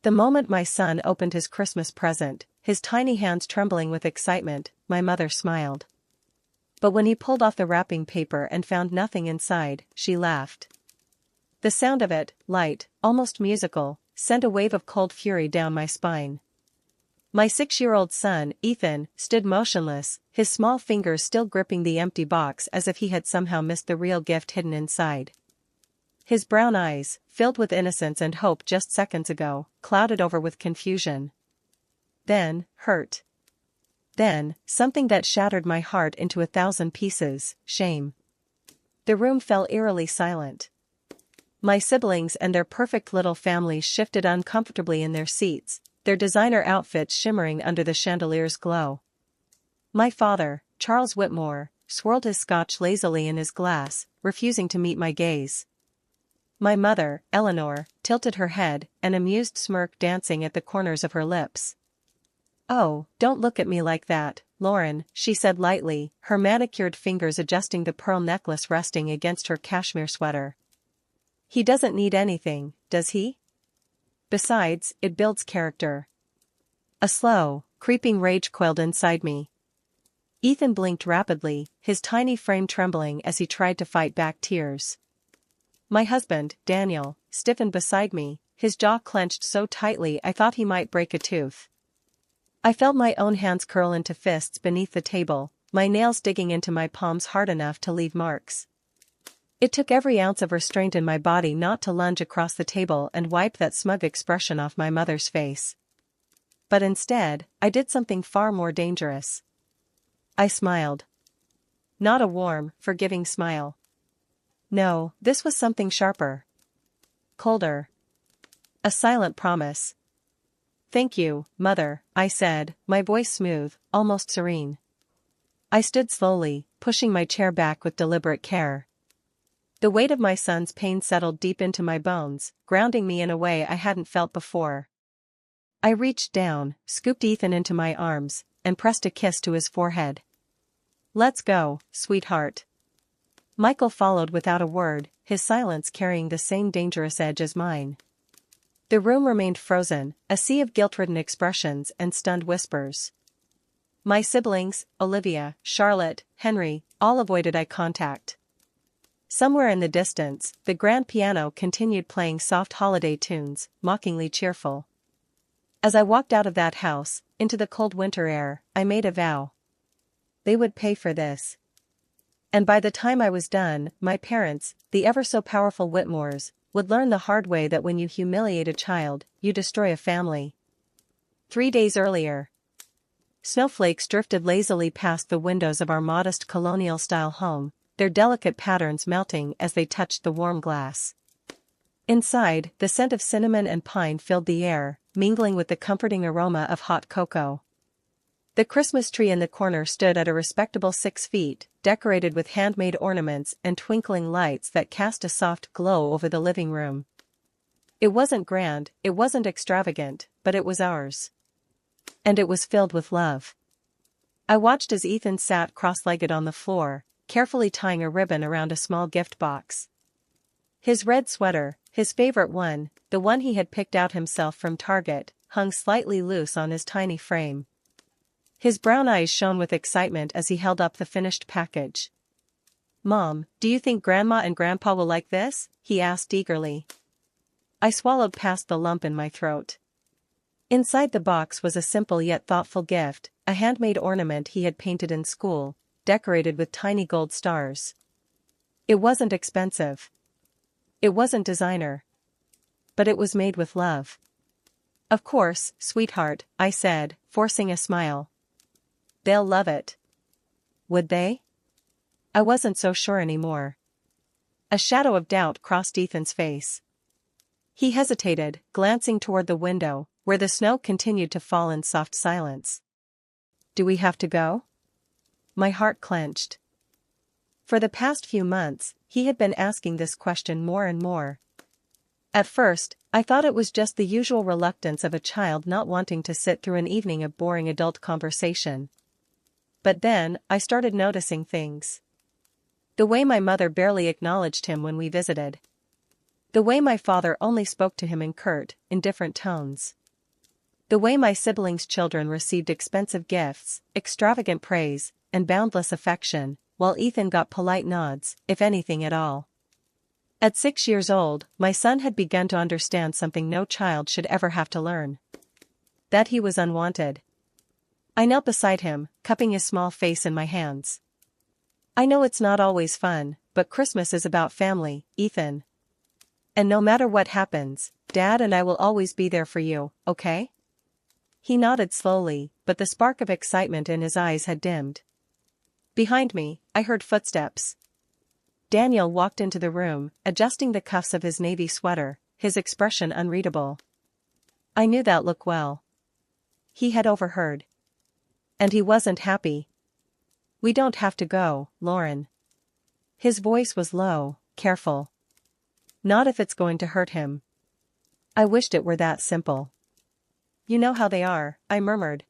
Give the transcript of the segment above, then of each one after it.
The moment my son opened his Christmas present, his tiny hands trembling with excitement, my mother smiled. But when he pulled off the wrapping paper and found nothing inside, she laughed. The sound of it, light, almost musical, sent a wave of cold fury down my spine. My 6-year-old son, Ethan, stood motionless, his small fingers still gripping the empty box as if he had somehow missed the real gift hidden inside. His brown eyes, filled with innocence and hope just seconds ago, clouded over with confusion. Then, hurt. Then, something that shattered my heart into 1,000 pieces, shame. The room fell eerily silent. My siblings and their perfect little families shifted uncomfortably in their seats, their designer outfits shimmering under the chandelier's glow. My father, Charles Whitmore, swirled his scotch lazily in his glass, refusing to meet my gaze. My mother, Eleanor, tilted her head, an amused smirk dancing at the corners of her lips. "Oh, don't look at me like that, Lauren," she said lightly, her manicured fingers adjusting the pearl necklace resting against her cashmere sweater. "He doesn't need anything, does he? Besides, it builds character." A slow, creeping rage coiled inside me. Ethan blinked rapidly, his tiny frame trembling as he tried to fight back tears. My husband, Daniel, stiffened beside me, his jaw clenched so tightly I thought he might break a tooth. I felt my own hands curl into fists beneath the table, my nails digging into my palms hard enough to leave marks. It took every ounce of restraint in my body not to lunge across the table and wipe that smug expression off my mother's face. But instead, I did something far more dangerous. I smiled. Not a warm, forgiving smile. No, this was something sharper. Colder. A silent promise. "Thank you, Mother," I said, my voice smooth, almost serene. I stood slowly, pushing my chair back with deliberate care. The weight of my son's pain settled deep into my bones, grounding me in a way I hadn't felt before. I reached down, scooped Ethan into my arms, and pressed a kiss to his forehead. "Let's go, sweetheart." Michael followed without a word, his silence carrying the same dangerous edge as mine. The room remained frozen, a sea of guilt-ridden expressions and stunned whispers. My siblings, Olivia, Charlotte, Henry, all avoided eye contact. Somewhere in the distance, the grand piano continued playing soft holiday tunes, mockingly cheerful. As I walked out of that house, into the cold winter air, I made a vow. They would pay for this. And by the time I was done, my parents, the ever-so-powerful Whitmores, would learn the hard way that when you humiliate a child, you destroy a family. 3 days earlier. Snowflakes drifted lazily past the windows of our modest colonial-style home, their delicate patterns melting as they touched the warm glass. Inside, the scent of cinnamon and pine filled the air, mingling with the comforting aroma of hot cocoa. The Christmas tree in the corner stood at a respectable 6 feet, decorated with handmade ornaments and twinkling lights that cast a soft glow over the living room. It wasn't grand, it wasn't extravagant, but it was ours. And it was filled with love. I watched as Ethan sat cross-legged on the floor, carefully tying a ribbon around a small gift box. His red sweater, his favorite one, the one he had picked out himself from Target, hung slightly loose on his tiny frame. His brown eyes shone with excitement as he held up the finished package. "Mom, do you think Grandma and Grandpa will like this?" he asked eagerly. I swallowed past the lump in my throat. Inside the box was a simple yet thoughtful gift, a handmade ornament he had painted in school, decorated with tiny gold stars. It wasn't expensive. It wasn't designer. But it was made with love. "Of course, sweetheart," I said, forcing a smile. "They'll love it." Would they? I wasn't so sure anymore. A shadow of doubt crossed Ethan's face. He hesitated, glancing toward the window, where the snow continued to fall in soft silence. "Do we have to go?" My heart clenched. For the past few months, he had been asking this question more and more. At first, I thought it was just the usual reluctance of a child not wanting to sit through an evening of boring adult conversation. But then, I started noticing things. The way my mother barely acknowledged him when we visited. The way my father only spoke to him in curt, indifferent tones. The way my siblings' children received expensive gifts, extravagant praise, and boundless affection, while Ethan got polite nods, if anything at all. At 6 years old, my son had begun to understand something no child should ever have to learn. That he was unwanted. I knelt beside him, cupping his small face in my hands. I know it's not always fun, but Christmas is about family, Ethan. And no matter what happens, Dad and I will always be there for you, okay? He nodded slowly, but the spark of excitement in his eyes had dimmed. Behind me, I heard footsteps. Daniel walked into the room, adjusting the cuffs of his navy sweater, his expression unreadable. I knew that look well. He had overheard. And he wasn't happy. We don't have to go, Lauren. His voice was low, careful. Not if it's going to hurt him. I wished it were that simple. You know how they are, I murmured.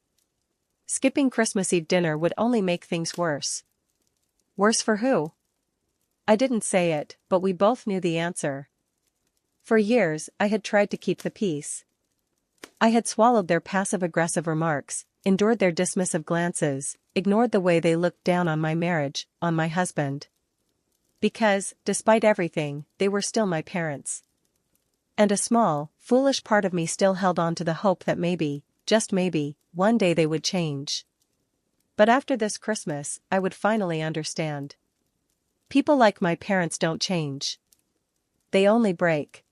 Skipping Christmas Eve dinner would only make things worse. Worse for who? I didn't say it, but we both knew the answer. For years, I had tried to keep the peace. I had swallowed their passive-aggressive remarks, endured their dismissive glances, ignored the way they looked down on my marriage, on my husband. Because, despite everything, they were still my parents. And a small, foolish part of me still held on to the hope that maybe, just maybe, one day they would change. But after this Christmas, I would finally understand. People like my parents don't change. They only break.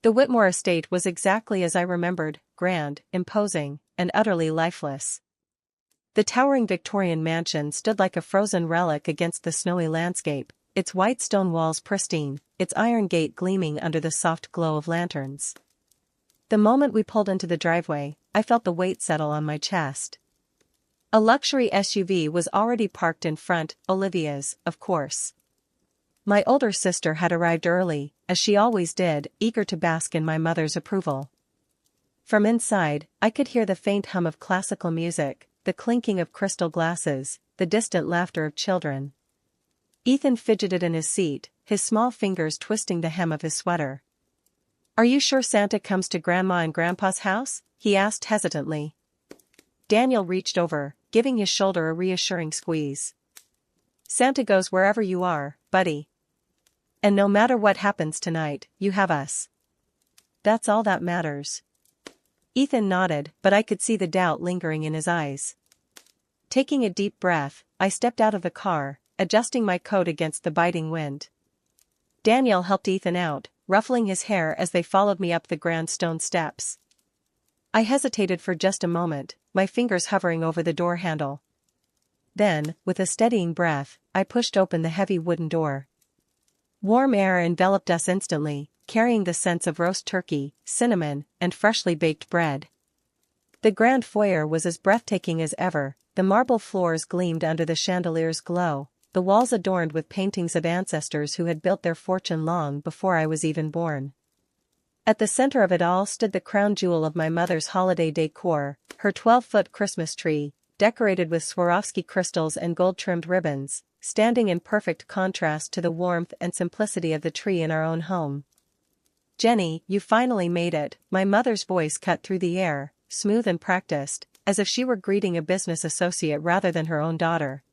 The Whitmore estate was exactly as I remembered, grand, imposing, and utterly lifeless. The towering Victorian mansion stood like a frozen relic against the snowy landscape, its white stone walls pristine, its iron gate gleaming under the soft glow of lanterns. The moment we pulled into the driveway, I felt the weight settle on my chest. A luxury SUV was already parked in front, Olivia's, of course. My older sister had arrived early, as she always did, eager to bask in my mother's approval. From inside, I could hear the faint hum of classical music, the clinking of crystal glasses, the distant laughter of children. Ethan fidgeted in his seat, his small fingers twisting the hem of his sweater. "Are you sure Santa comes to Grandma and Grandpa's house?" he asked hesitantly. Daniel reached over, giving his shoulder a reassuring squeeze. "Santa goes wherever you are, buddy. And no matter what happens tonight, you have us. That's all that matters." Ethan nodded, but I could see the doubt lingering in his eyes. Taking a deep breath, I stepped out of the car, adjusting my coat against the biting wind. Daniel helped Ethan out, ruffling his hair as they followed me up the grand stone steps. I hesitated for just a moment, my fingers hovering over the door handle. Then, with a steadying breath, I pushed open the heavy wooden door. Warm air enveloped us instantly, carrying the scents of roast turkey, cinnamon, and freshly baked bread. The grand foyer was as breathtaking as ever, the marble floors gleamed under the chandelier's glow, the walls adorned with paintings of ancestors who had built their fortune long before I was even born. At the center of it all stood the crown jewel of my mother's holiday decor, her 12-foot Christmas tree, decorated with Swarovski crystals and gold-trimmed ribbons, standing in perfect contrast to the warmth and simplicity of the tree in our own home. "Jenny, you finally made it," my mother's voice cut through the air, smooth and practiced, as if she were greeting a business associate rather than her own daughter.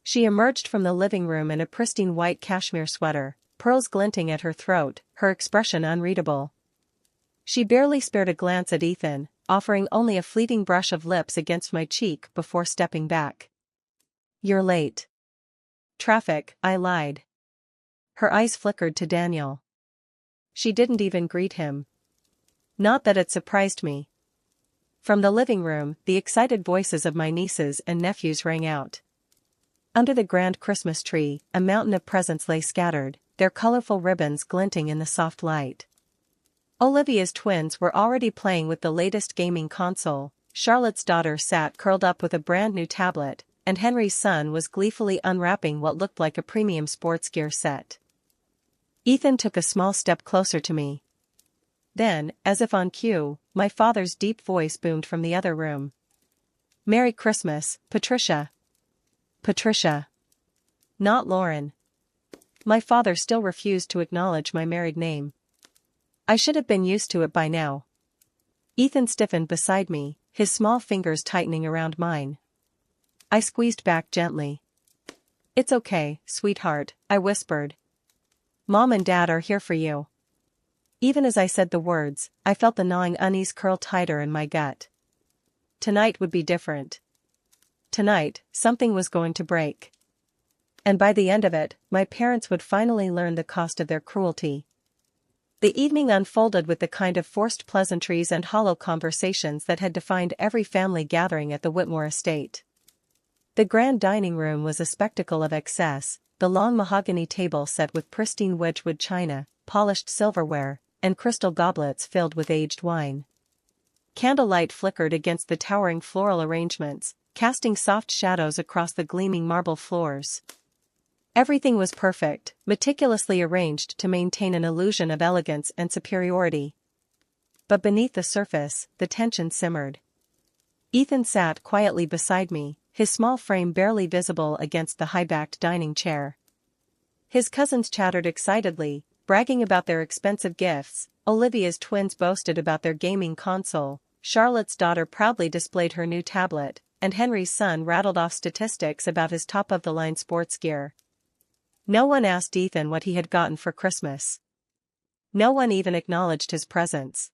She emerged from the living room in a pristine white cashmere sweater, pearls glinting at her throat, her expression unreadable. She barely spared a glance at Ethan, offering only a fleeting brush of lips against my cheek before stepping back. "You're late." "Traffic," I lied. Her eyes flickered to Daniel. She didn't even greet him. Not that it surprised me. From the living room, the excited voices of my nieces and nephews rang out. Under the grand Christmas tree, a mountain of presents lay scattered, their colorful ribbons glinting in the soft light. Olivia's twins were already playing with the latest gaming console, Charlotte's daughter sat curled up with a brand new tablet, and Henry's son was gleefully unwrapping what looked like a premium sports gear set. Ethan took a small step closer to me. Then, as if on cue, my father's deep voice boomed from the other room. "Merry Christmas, Patricia." Patricia. Not Lauren. My father still refused to acknowledge my married name. I should have been used to it by now. Ethan stiffened beside me, his small fingers tightening around mine. I squeezed back gently. "It's okay, sweetheart," I whispered. "Mom and Dad are here for you." Even as I said the words, I felt the gnawing unease curl tighter in my gut. Tonight would be different. Tonight, something was going to break. And by the end of it, my parents would finally learn the cost of their cruelty. The evening unfolded with the kind of forced pleasantries and hollow conversations that had defined every family gathering at the Whitmore estate. The grand dining room was a spectacle of excess, the long mahogany table set with pristine Wedgwood china, polished silverware, and crystal goblets filled with aged wine. Candlelight flickered against the towering floral arrangements, casting soft shadows across the gleaming marble floors. Everything was perfect, meticulously arranged to maintain an illusion of elegance and superiority. But beneath the surface, the tension simmered. Ethan sat quietly beside me, his small frame barely visible against the high-backed dining chair. His cousins chattered excitedly, bragging about their expensive gifts. Olivia's twins boasted about their gaming console, Charlotte's daughter proudly displayed her new tablet, and Henry's son rattled off statistics about his top-of-the-line sports gear. No one asked Ethan what he had gotten for Christmas. No one even acknowledged his presence.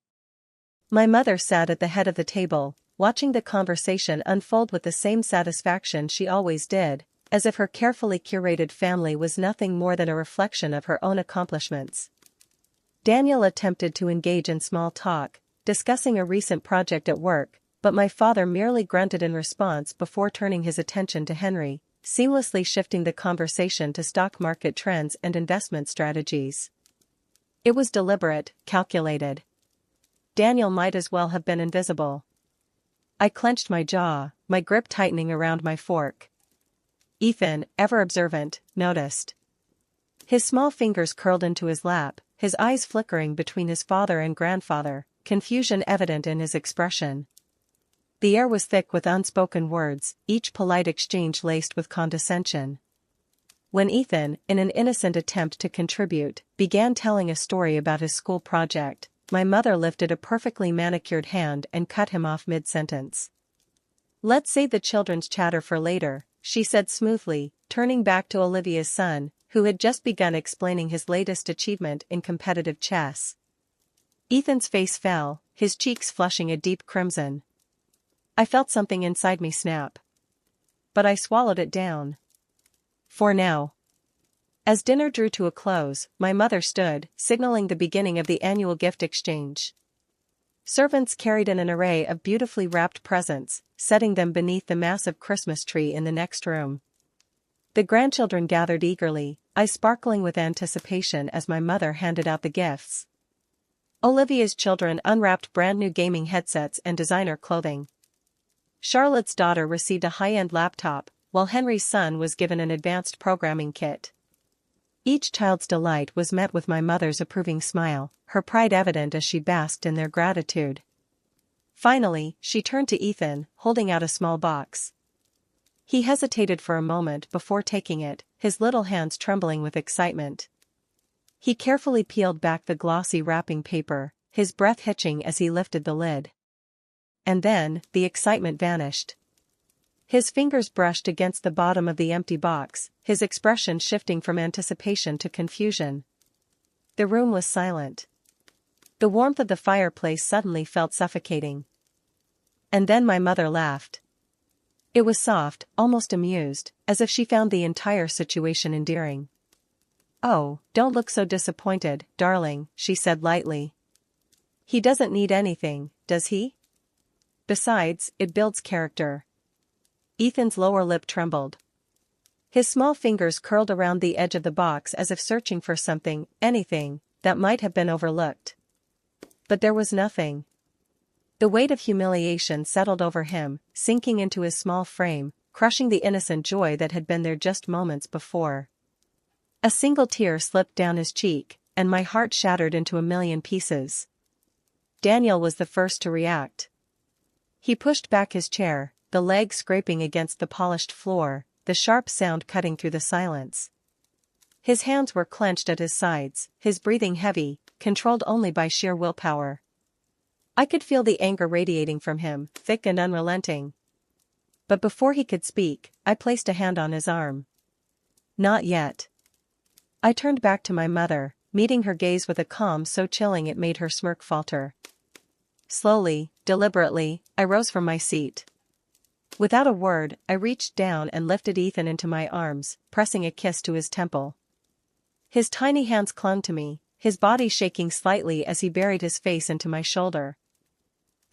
My mother sat at the head of the table, watching the conversation unfold with the same satisfaction she always did, as if her carefully curated family was nothing more than a reflection of her own accomplishments. Daniel attempted to engage in small talk, discussing a recent project at work, but my father merely grunted in response before turning his attention to Henry, seamlessly shifting the conversation to stock market trends and investment strategies. It was deliberate, calculated. Daniel might as well have been invisible. I clenched my jaw, my grip tightening around my fork. Ethan, ever observant, noticed. His small fingers curled into his lap, his eyes flickering between his father and grandfather, confusion evident in his expression. The air was thick with unspoken words, each polite exchange laced with condescension. When Ethan, in an innocent attempt to contribute, began telling a story about his school project, my mother lifted a perfectly manicured hand and cut him off mid-sentence. "Let's save the children's chatter for later," she said smoothly, turning back to Olivia's son, who had just begun explaining his latest achievement in competitive chess. Ethan's face fell, his cheeks flushing a deep crimson. I felt something inside me snap. But I swallowed it down. For now. As dinner drew to a close, my mother stood, signaling the beginning of the annual gift exchange. Servants carried in an array of beautifully wrapped presents, setting them beneath the massive Christmas tree in the next room. The grandchildren gathered eagerly, eyes sparkling with anticipation as my mother handed out the gifts. Olivia's children unwrapped brand-new gaming headsets and designer clothing. Charlotte's daughter received a high-end laptop, while Henry's son was given an advanced programming kit. Each child's delight was met with my mother's approving smile, her pride evident as she basked in their gratitude. Finally, she turned to Ethan, holding out a small box. He hesitated for a moment before taking it, his little hands trembling with excitement. He carefully peeled back the glossy wrapping paper, his breath hitching as he lifted the lid. And then, the excitement vanished. His fingers brushed against the bottom of the empty box, his expression shifting from anticipation to confusion. The room was silent. The warmth of the fireplace suddenly felt suffocating. And then my mother laughed. It was soft, almost amused, as if she found the entire situation endearing. "Oh, don't look so disappointed, darling," she said lightly. "He doesn't need anything, does he? Besides, it builds character." Ethan's lower lip trembled. His small fingers curled around the edge of the box as if searching for something, anything, that might have been overlooked. But there was nothing. The weight of humiliation settled over him, sinking into his small frame, crushing the innocent joy that had been there just moments before. A single tear slipped down his cheek, and my heart shattered into a million pieces. Daniel was the first to react. He pushed back his chair, the leg scraping against the polished floor, the sharp sound cutting through the silence. His hands were clenched at his sides, his breathing heavy, controlled only by sheer willpower. I could feel the anger radiating from him, thick and unrelenting. But before he could speak, I placed a hand on his arm. Not yet. I turned back to my mother, meeting her gaze with a calm so chilling it made her smirk falter. Slowly, deliberately, I rose from my seat. Without a word, I reached down and lifted Ethan into my arms, pressing a kiss to his temple. His tiny hands clung to me, his body shaking slightly as he buried his face into my shoulder.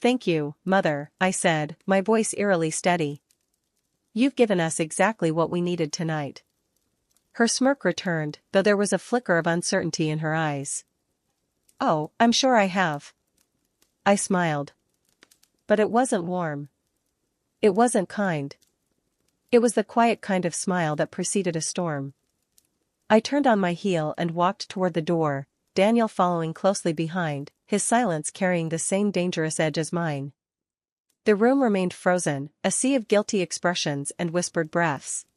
"Thank you, Mother," I said, my voice eerily steady. "You've given us exactly what we needed tonight." Her smirk returned, though there was a flicker of uncertainty in her eyes. "Oh, I'm sure I have." I smiled. But it wasn't warm. It wasn't kind. It was the quiet kind of smile that preceded a storm. I turned on my heel and walked toward the door, Daniel following closely behind, his silence carrying the same dangerous edge as mine. The room remained frozen, a sea of guilty expressions and whispered breaths.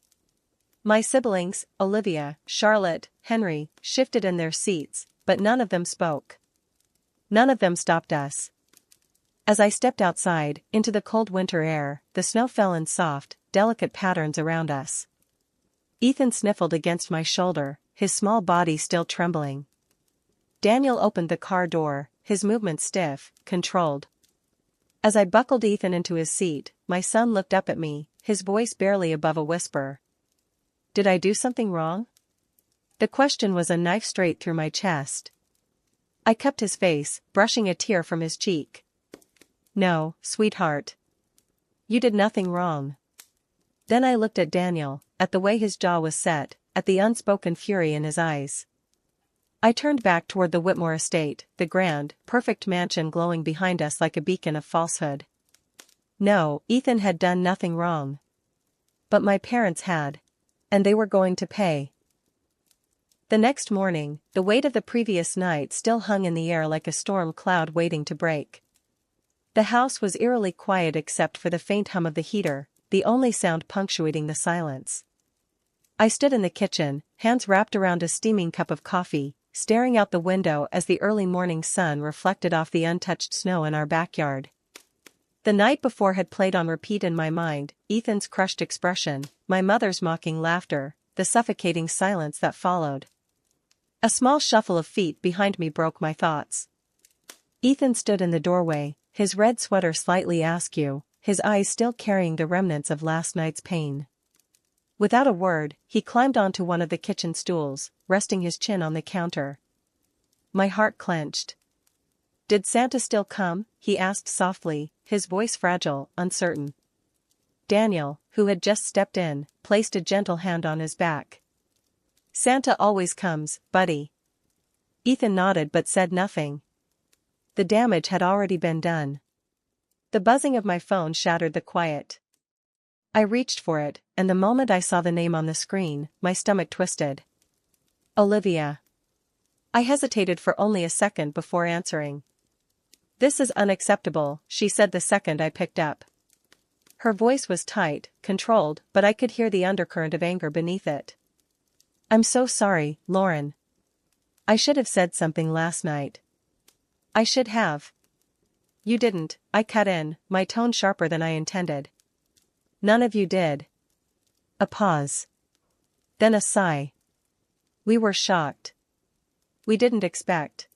My siblings, Olivia, Charlotte, Henry, shifted in their seats, but none of them spoke. None of them stopped us. As I stepped outside, into the cold winter air, the snow fell in soft, delicate patterns around us. Ethan sniffled against my shoulder, his small body still trembling. Daniel opened the car door, his movements stiff, controlled. As I buckled Ethan into his seat, my son looked up at me, his voice barely above a whisper. Did I do something wrong? The question was a knife straight through my chest. I kept his face, brushing a tear from his cheek. No, sweetheart. You did nothing wrong. Then I looked at Daniel, at the way his jaw was set, at the unspoken fury in his eyes. I turned back toward the Whitmore estate, the grand, perfect mansion glowing behind us like a beacon of falsehood. No, Ethan had done nothing wrong. But my parents had. And they were going to pay. The next morning, the weight of the previous night still hung in the air like a storm cloud waiting to break. The house was eerily quiet except for the faint hum of the heater, the only sound punctuating the silence. I stood in the kitchen, hands wrapped around a steaming cup of coffee, staring out the window as the early morning sun reflected off the untouched snow in our backyard. The night before had played on repeat in my mind, Ethan's crushed expression, my mother's mocking laughter, the suffocating silence that followed. A small shuffle of feet behind me broke my thoughts. Ethan stood in the doorway, his red sweater slightly askew, his eyes still carrying the remnants of last night's pain. Without a word, he climbed onto one of the kitchen stools, resting his chin on the counter. My heart clenched. "Did Santa still come?" he asked softly, his voice fragile, uncertain. Daniel, who had just stepped in, placed a gentle hand on his back. "Santa always comes, buddy." Ethan nodded but said nothing. The damage had already been done. The buzzing of my phone shattered the quiet. I reached for it, and the moment I saw the name on the screen, my stomach twisted. Olivia. I hesitated for only a second before answering. "This is unacceptable," she said the second I picked up. Her voice was tight, controlled, but I could hear the undercurrent of anger beneath it. "I'm so sorry, Lauren. I should have said something last night." "I should have." "You didn't," I cut in, my tone sharper than I intended. "None of you did." A pause. Then a sigh. "We were shocked. We didn't expect."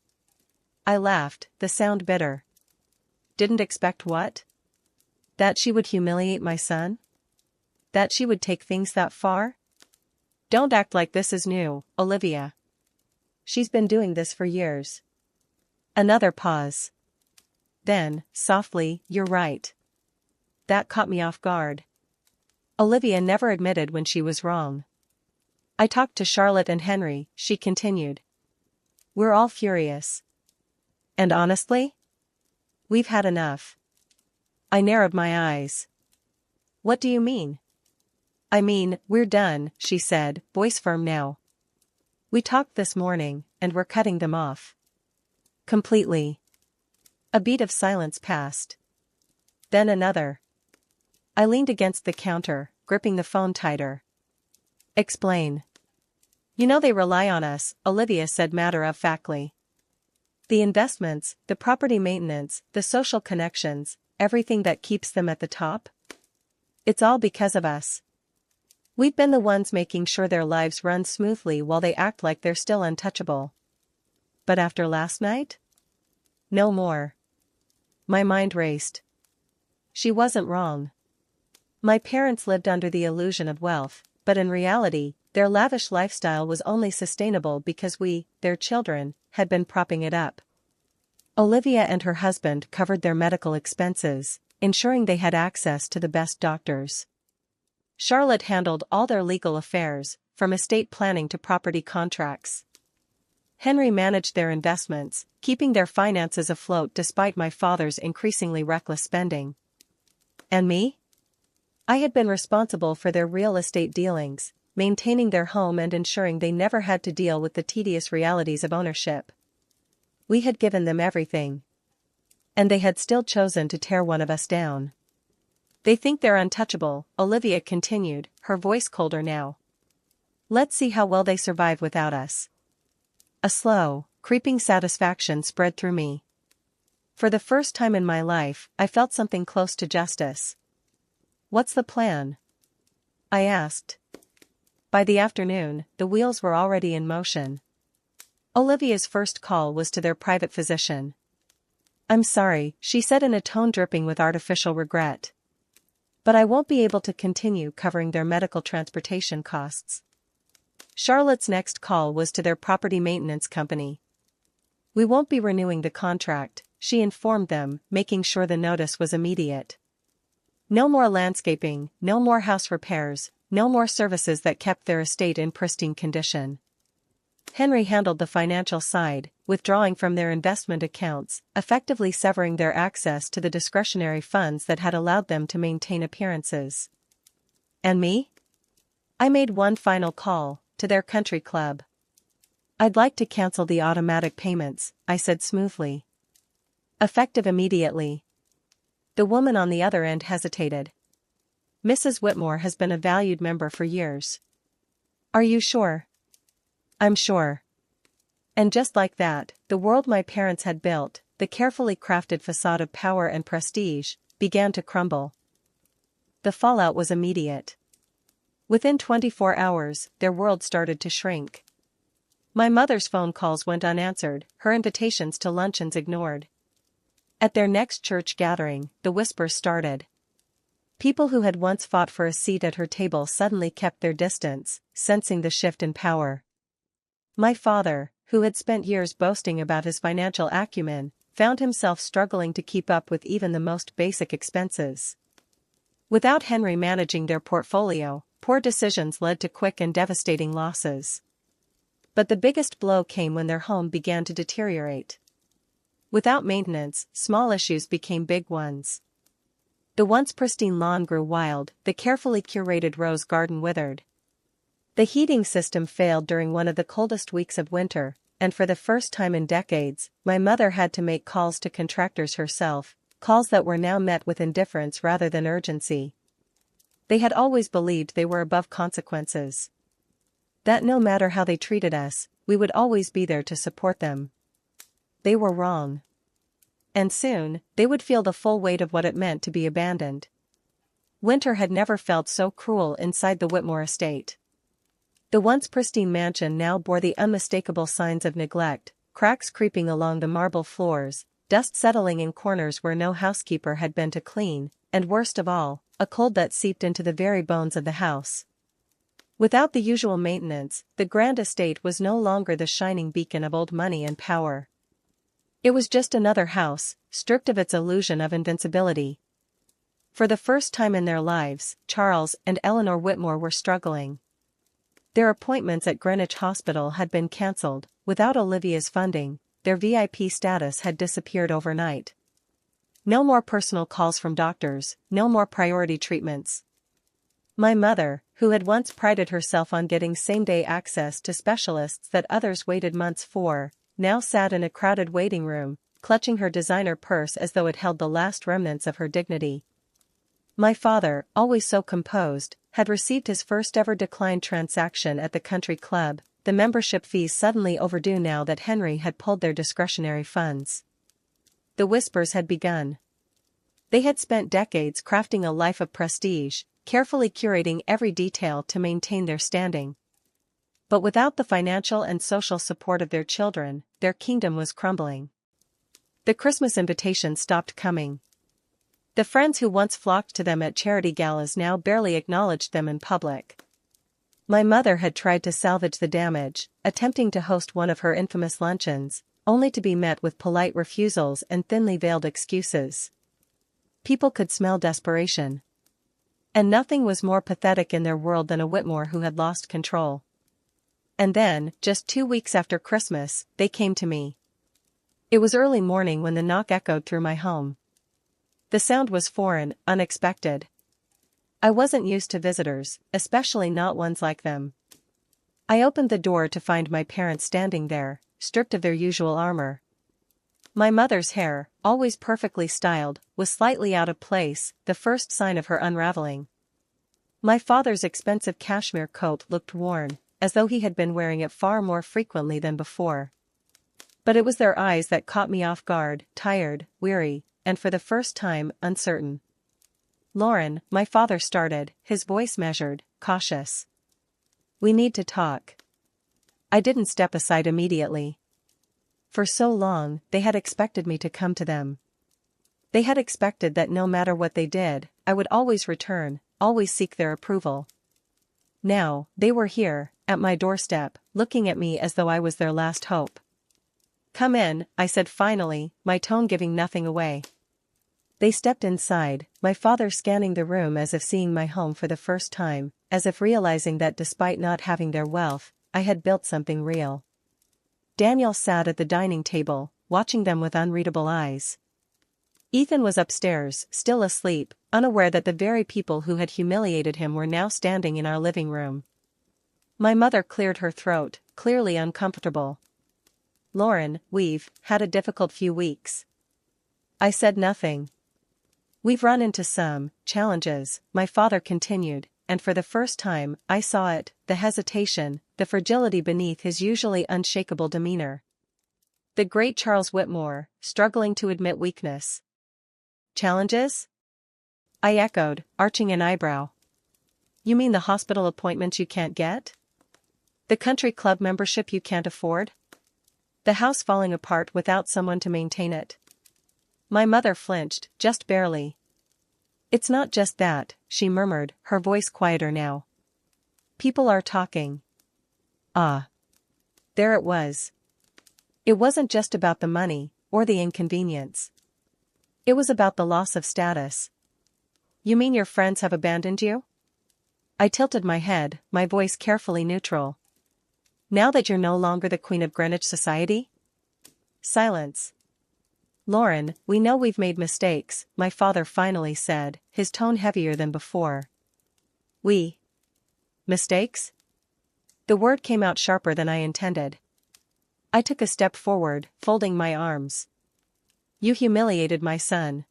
I laughed, the sound bitter. "Didn't expect what?" "That she would humiliate my son? That she would take things that far? Don't act like this is new, Olivia. She's been doing this for years." Another pause. Then, softly, "You're right." That caught me off guard. Olivia never admitted when she was wrong. "I talked to Charlotte and Henry," she continued. "We're all furious. And honestly? We've had enough." I narrowed my eyes. "What do you mean?" "I mean, we're done," she said, voice firm now. "We talked this morning, and we're cutting them off. Completely." A beat of silence passed. Then another. I leaned against the counter, gripping the phone tighter. "Explain." You know they rely on us, Olivia said matter-of-factly. The investments, the property maintenance, the social connections, everything that keeps them at the top? It's all because of us. We've been the ones making sure their lives run smoothly while they act like they're still untouchable. But after last night? No more. My mind raced. She wasn't wrong. My parents lived under the illusion of wealth, but in reality, their lavish lifestyle was only sustainable because we, their children, had been propping it up. Olivia and her husband covered their medical expenses, ensuring they had access to the best doctors. Charlotte handled all their legal affairs, from estate planning to property contracts. Henry managed their investments, keeping their finances afloat despite my father's increasingly reckless spending. And me? I had been responsible for their real estate dealings, maintaining their home and ensuring they never had to deal with the tedious realities of ownership. We had given them everything. And they had still chosen to tear one of us down. They think they're untouchable, Olivia continued, her voice colder now. Let's see how well they survive without us. A slow, creeping satisfaction spread through me. For the first time in my life, I felt something close to justice. What's the plan? I asked. By the afternoon, the wheels were already in motion. Olivia's first call was to their private physician. I'm sorry, she said in a tone dripping with artificial regret. But I won't be able to continue covering their medical transportation costs. Charlotte's next call was to their property maintenance company. We won't be renewing the contract, she informed them, making sure the notice was immediate. No more landscaping, no more house repairs, no more services that kept their estate in pristine condition. Henry handled the financial side, withdrawing from their investment accounts, effectively severing their access to the discretionary funds that had allowed them to maintain appearances. And me? I made one final call, to their country club. I'd like to cancel the automatic payments, I said smoothly. Effective immediately. The woman on the other end hesitated. Mrs. Whitmore has been a valued member for years. Are you sure? I'm sure. And just like that, the world my parents had built, the carefully crafted facade of power and prestige, began to crumble. The fallout was immediate. Within 24 hours, their world started to shrink. My mother's phone calls went unanswered, her invitations to luncheons ignored. At their next church gathering, the whispers started. People who had once fought for a seat at her table suddenly kept their distance, sensing the shift in power. My father, who had spent years boasting about his financial acumen, found himself struggling to keep up with even the most basic expenses. Without Henry managing their portfolio, poor decisions led to quick and devastating losses. But the biggest blow came when their home began to deteriorate. Without maintenance, small issues became big ones. The once pristine lawn grew wild, the carefully curated rose garden withered. The heating system failed during one of the coldest weeks of winter, and for the first time in decades, my mother had to make calls to contractors herself, calls that were now met with indifference rather than urgency. They had always believed they were above consequences. That no matter how they treated us, we would always be there to support them. They were wrong. And soon, they would feel the full weight of what it meant to be abandoned. Winter had never felt so cruel inside the Whitmore estate. The once pristine mansion now bore the unmistakable signs of neglect, cracks creeping along the marble floors, dust settling in corners where no housekeeper had been to clean, and worst of all, a cold that seeped into the very bones of the house. Without the usual maintenance, the grand estate was no longer the shining beacon of old money and power. It was just another house, stripped of its illusion of invincibility. For the first time in their lives, Charles and Eleanor Whitmore were struggling. Their appointments at Greenwich Hospital had been cancelled. Without Olivia's funding, their VIP status had disappeared overnight. No more personal calls from doctors, no more priority treatments. My mother, who had once prided herself on getting same-day access to specialists that others waited months for, now sat in a crowded waiting room, clutching her designer purse as though it held the last remnants of her dignity. My father, always so composed, had received his first ever declined transaction at the country club, the membership fees suddenly overdue now that Henry had pulled their discretionary funds. The whispers had begun. They had spent decades crafting a life of prestige, carefully curating every detail to maintain their standing. But without the financial and social support of their children, their kingdom was crumbling. The Christmas invitations stopped coming. The friends who once flocked to them at charity galas now barely acknowledged them in public. My mother had tried to salvage the damage, attempting to host one of her infamous luncheons, only to be met with polite refusals and thinly veiled excuses. People could smell desperation. And nothing was more pathetic in their world than a Whitmore who had lost control. And then, just 2 weeks after Christmas, they came to me. It was early morning when the knock echoed through my home. The sound was foreign, unexpected. I wasn't used to visitors, especially not ones like them. I opened the door to find my parents standing there, stripped of their usual armor. My mother's hair, always perfectly styled, was slightly out of place, the first sign of her unraveling. My father's expensive cashmere coat looked worn, as though he had been wearing it far more frequently than before. But it was their eyes that caught me off guard, tired, weary, and for the first time, uncertain. "Lauren," my father started, his voice measured, cautious. "We need to talk." I didn't step aside immediately. For so long, they had expected me to come to them. They had expected that no matter what they did, I would always return, always seek their approval. Now, they were here, at my doorstep, looking at me as though I was their last hope. "Come in," I said finally, my tone giving nothing away. They stepped inside, my father scanning the room as if seeing my home for the first time, as if realizing that despite not having their wealth, I had built something real. Daniel sat at the dining table, watching them with unreadable eyes. Ethan was upstairs, still asleep, unaware that the very people who had humiliated him were now standing in our living room. My mother cleared her throat, clearly uncomfortable. "Lauren, we've had a difficult few weeks." I said nothing. "We've run into some challenges," my father continued, and for the first time, I saw it, the hesitation, the fragility beneath his usually unshakable demeanor. The great Charles Whitmore, struggling to admit weakness. "Challenges?" I echoed, arching an eyebrow. "You mean the hospital appointments you can't get? The country club membership you can't afford? The house falling apart without someone to maintain it?" My mother flinched, just barely. "It's not just that," she murmured, her voice quieter now. "People are talking." Ah. There it was. It wasn't just about the money, or the inconvenience. It was about the loss of status. "You mean your friends have abandoned you?" I tilted my head, my voice carefully neutral. "Now that you're no longer the Queen of Greenwich Society?" Silence. "Lauren, we know we've made mistakes," my father finally said, his tone heavier than before. "We? Mistakes?" The word came out sharper than I intended. I took a step forward, folding my arms. "You humiliated my son.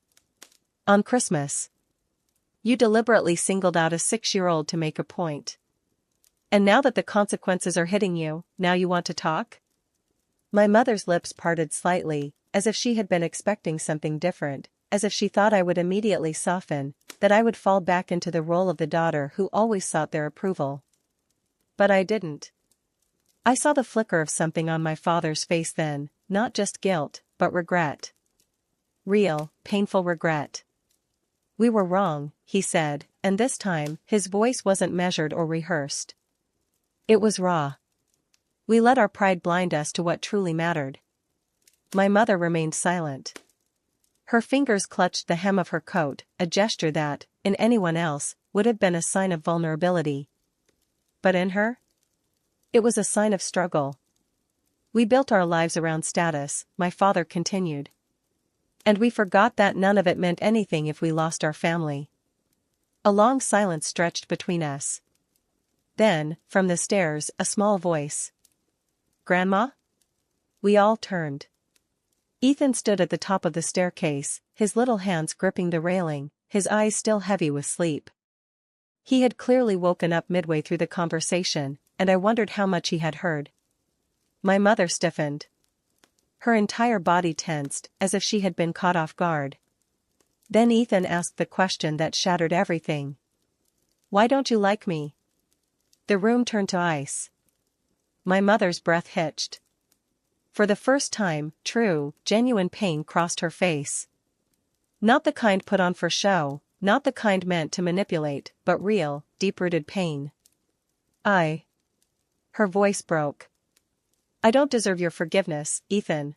On Christmas. You deliberately singled out a 6-year-old to make a point. And now that the consequences are hitting you, now you want to talk?" My mother's lips parted slightly, as if she had been expecting something different, as if she thought I would immediately soften, that I would fall back into the role of the daughter who always sought their approval. But I didn't. I saw the flicker of something on my father's face then, not just guilt, but regret. Real, painful regret. "We were wrong," he said, and this time, his voice wasn't measured or rehearsed. It was raw. We let our pride blind us to what truly mattered. My mother remained silent. Her fingers clutched the hem of her coat, a gesture that, in anyone else, would have been a sign of vulnerability. But in her? It was a sign of struggle. "We built our lives around status," my father continued. "And we forgot that none of it meant anything if we lost our family." A long silence stretched between us. Then, from the stairs, a small voice. "Grandma?" We all turned. Ethan stood at the top of the staircase, his little hands gripping the railing, his eyes still heavy with sleep. He had clearly woken up midway through the conversation, and I wondered how much he had heard. My mother stiffened. Her entire body tensed, as if she had been caught off guard. Then Ethan asked the question that shattered everything. "Why don't you like me?" The room turned to ice. My mother's breath hitched. For the first time, true, genuine pain crossed her face. Not the kind put on for show, not the kind meant to manipulate, but real, deep-rooted pain. Her voice broke. "I don't deserve your forgiveness, Ethan."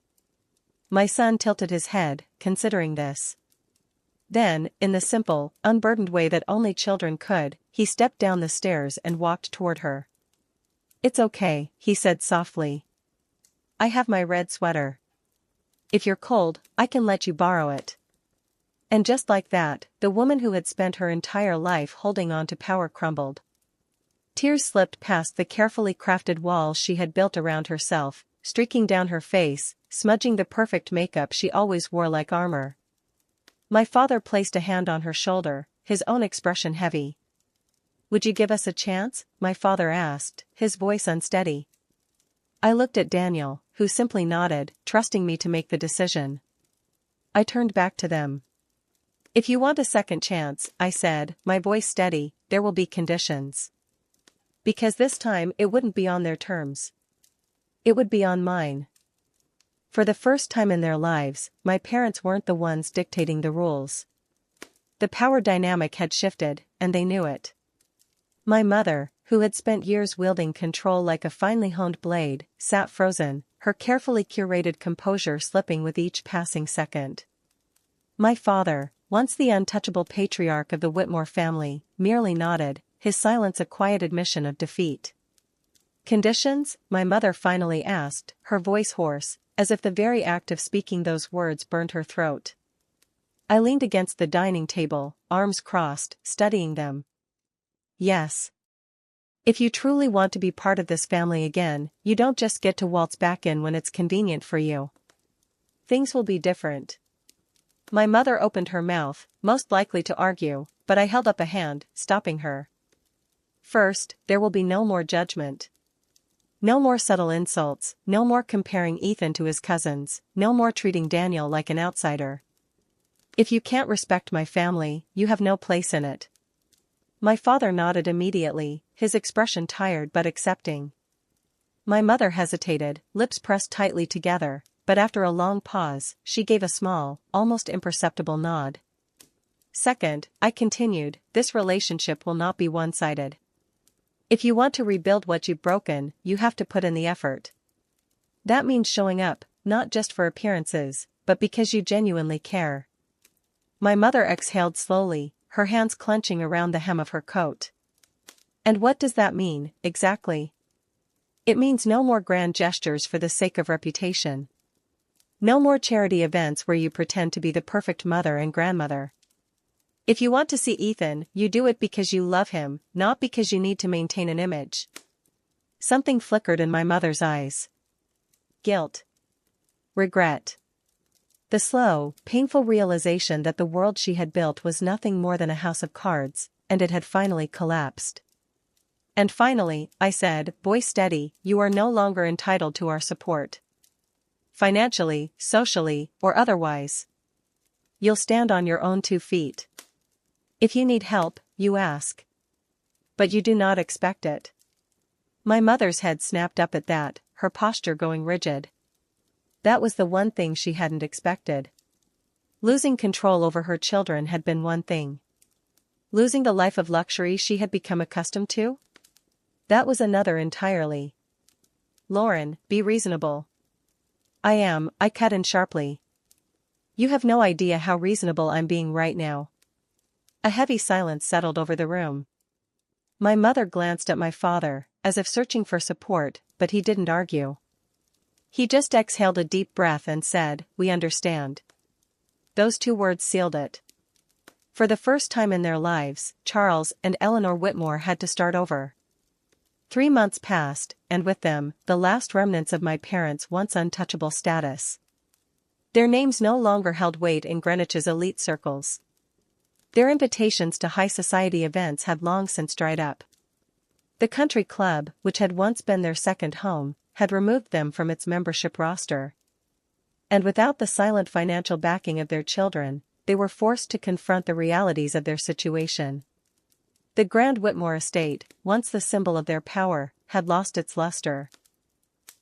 My son tilted his head, considering this. Then, in the simple, unburdened way that only children could, he stepped down the stairs and walked toward her. "It's okay," he said softly. "I have my red sweater. If you're cold, I can let you borrow it." And just like that, the woman who had spent her entire life holding on to power crumbled. Tears slipped past the carefully crafted walls she had built around herself, streaking down her face, smudging the perfect makeup she always wore like armor. My father placed a hand on her shoulder, his own expression heavy. "Would you give us a chance?" my father asked, his voice unsteady. I looked at Daniel, who simply nodded, trusting me to make the decision. I turned back to them. "If you want a second chance," I said, my voice steady, "there will be conditions. Because this time it wouldn't be on their terms. It would be on mine." For the first time in their lives, my parents weren't the ones dictating the rules. The power dynamic had shifted, and they knew it. My mother, who had spent years wielding control like a finely honed blade, sat frozen, her carefully curated composure slipping with each passing second. My father, once the untouchable patriarch of the Whitmore family, merely nodded, his silence a quiet admission of defeat. "Conditions?" my mother finally asked, her voice hoarse, as if the very act of speaking those words burned her throat. I leaned against the dining table, arms crossed, studying them. "Yes. If you truly want to be part of this family again, you don't just get to waltz back in when it's convenient for you. Things will be different." My mother opened her mouth, most likely to argue, but I held up a hand, stopping her. "First, there will be no more judgment. No more subtle insults, no more comparing Ethan to his cousins, no more treating Daniel like an outsider. If you can't respect my family, you have no place in it." My father nodded immediately, his expression tired but accepting. My mother hesitated, lips pressed tightly together, but after a long pause, she gave a small, almost imperceptible nod. "Second," I continued, "this relationship will not be one-sided. If you want to rebuild what you've broken, you have to put in the effort. That means showing up, not just for appearances, but because you genuinely care." My mother exhaled slowly, her hands clenching around the hem of her coat. "And what does that mean, exactly?" "It means no more grand gestures for the sake of reputation. No more charity events where you pretend to be the perfect mother and grandmother. If you want to see Ethan, you do it because you love him, not because you need to maintain an image." Something flickered in my mother's eyes. Guilt. Regret. The slow, painful realization that the world she had built was nothing more than a house of cards, and it had finally collapsed. "And finally," I said, voice steady, "you are no longer entitled to our support. Financially, socially, or otherwise. You'll stand on your own 2 feet. If you need help, you ask. But you do not expect it." My mother's head snapped up at that, her posture going rigid. That was the one thing she hadn't expected. Losing control over her children had been one thing. Losing the life of luxury she had become accustomed to? That was another entirely. "Lauren, be reasonable." "I am," I cut in sharply. "You have no idea how reasonable I'm being right now." A heavy silence settled over the room. My mother glanced at my father, as if searching for support, but he didn't argue. He just exhaled a deep breath and said, "We understand." Those 2 words sealed it. For the first time in their lives, Charles and Eleanor Whitmore had to start over. 3 months passed, and with them, the last remnants of my parents' once untouchable status. Their names no longer held weight in Greenwich's elite circles. Their invitations to high society events had long since dried up. The country club, which had once been their second home, had removed them from its membership roster. And without the silent financial backing of their children, they were forced to confront the realities of their situation. The Grand Whitmore estate, once the symbol of their power, had lost its luster.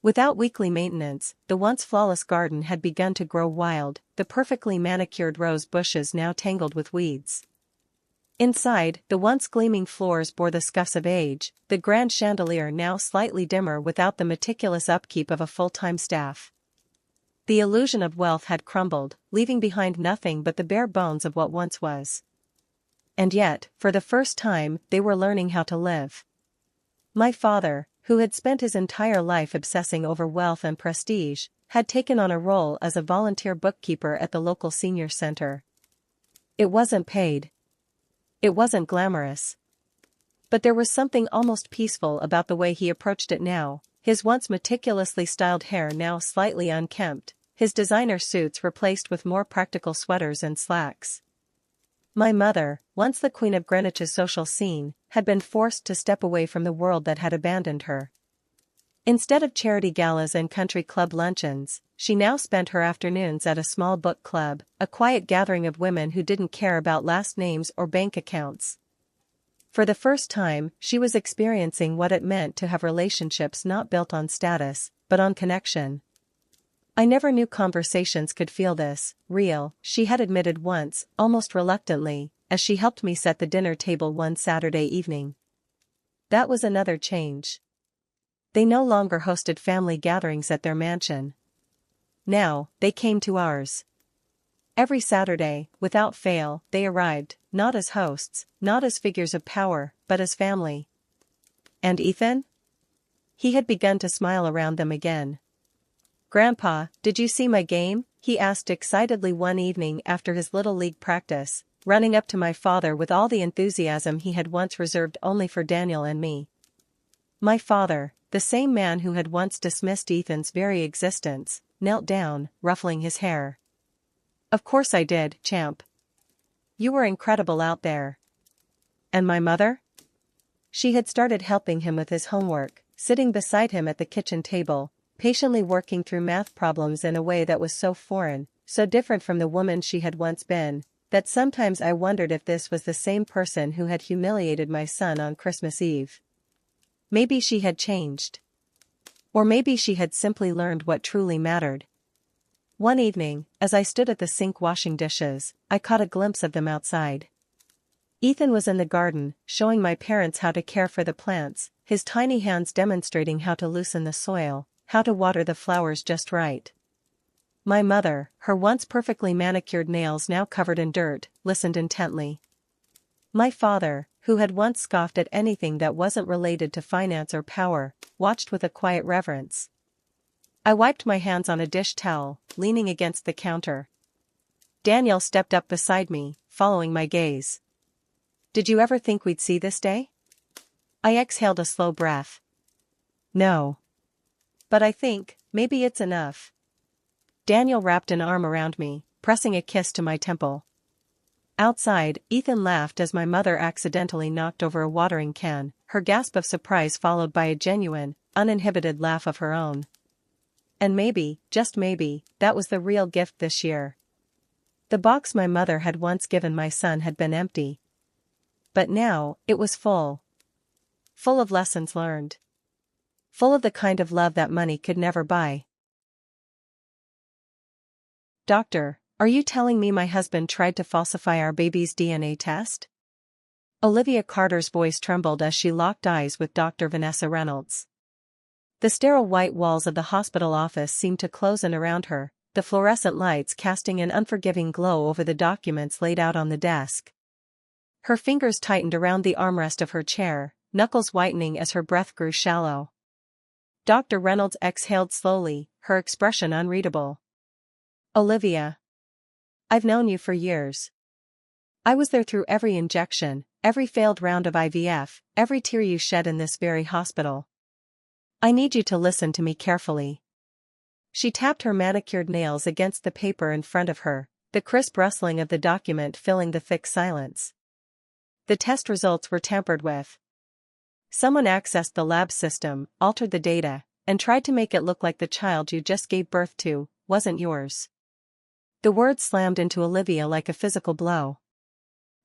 Without weekly maintenance, the once flawless garden had begun to grow wild, the perfectly manicured rose bushes now tangled with weeds. Inside, the once gleaming floors bore the scuffs of age, the grand chandelier now slightly dimmer without the meticulous upkeep of a full-time staff. The illusion of wealth had crumbled, leaving behind nothing but the bare bones of what once was. And yet, for the first time, they were learning how to live. My father, who had spent his entire life obsessing over wealth and prestige, had taken on a role as a volunteer bookkeeper at the local senior center. It wasn't paid. It wasn't glamorous. But there was something almost peaceful about the way he approached it now, his once meticulously styled hair now slightly unkempt, his designer suits replaced with more practical sweaters and slacks. My mother, once the queen of Greenwich's social scene, had been forced to step away from the world that had abandoned her. Instead of charity galas and country club luncheons, she now spent her afternoons at a small book club, a quiet gathering of women who didn't care about last names or bank accounts. For the first time, she was experiencing what it meant to have relationships not built on status, but on connection. I never knew conversations could feel this real, she had admitted once, almost reluctantly, as she helped me set the dinner table one Saturday evening. That was another change. They no longer hosted family gatherings at their mansion. Now, they came to ours. Every Saturday, without fail, they arrived, not as hosts, not as figures of power, but as family. And Ethan? He had begun to smile around them again. "Grandpa, did you see my game?" he asked excitedly one evening after his Little League practice, running up to my father with all the enthusiasm he had once reserved only for Daniel and me. My father, the same man who had once dismissed Ethan's very existence, knelt down, ruffling his hair. "Of course I did, champ. You were incredible out there." "And my mother?" She had started helping him with his homework, sitting beside him at the kitchen table, patiently working through math problems in a way that was so foreign, so different from the woman she had once been, that sometimes I wondered if this was the same person who had humiliated my son on Christmas Eve. Maybe she had changed. Or maybe she had simply learned what truly mattered. One evening, as I stood at the sink washing dishes, I caught a glimpse of them outside. Ethan was in the garden, showing my parents how to care for the plants, his tiny hands demonstrating how to loosen the soil, how to water the flowers just right. My mother, her once perfectly manicured nails now covered in dirt, listened intently. My father, who had once scoffed at anything that wasn't related to finance or power, watched with a quiet reverence. I wiped my hands on a dish towel, leaning against the counter. Daniel stepped up beside me, following my gaze. "Did you ever think we'd see this day?" I exhaled a slow breath. "No. But I think, maybe it's enough." Daniel wrapped an arm around me, pressing a kiss to my temple. Outside, Ethan laughed as my mother accidentally knocked over a watering can, her gasp of surprise followed by a genuine, uninhibited laugh of her own. And maybe, just maybe, that was the real gift this year. The box my mother had once given my son had been empty. But now, it was full. Full of lessons learned. Full of the kind of love that money could never buy. "Doctor, are you telling me my husband tried to falsify our baby's DNA test?" Olivia Carter's voice trembled as she locked eyes with Dr. Vanessa Reynolds. The sterile white walls of the hospital office seemed to close in around her, the fluorescent lights casting an unforgiving glow over the documents laid out on the desk. Her fingers tightened around the armrest of her chair, knuckles whitening as her breath grew shallow. Dr. Reynolds exhaled slowly, her expression unreadable. "Olivia. I've known you for years. I was there through every injection, every failed round of IVF, every tear you shed in this very hospital. I need you to listen to me carefully." She tapped her manicured nails against the paper in front of her, the crisp rustling of the document filling the thick silence. "The test results were tampered with. Someone accessed the lab system, altered the data, and tried to make it look like the child you just gave birth to wasn't yours. The words slammed into Olivia like a physical blow.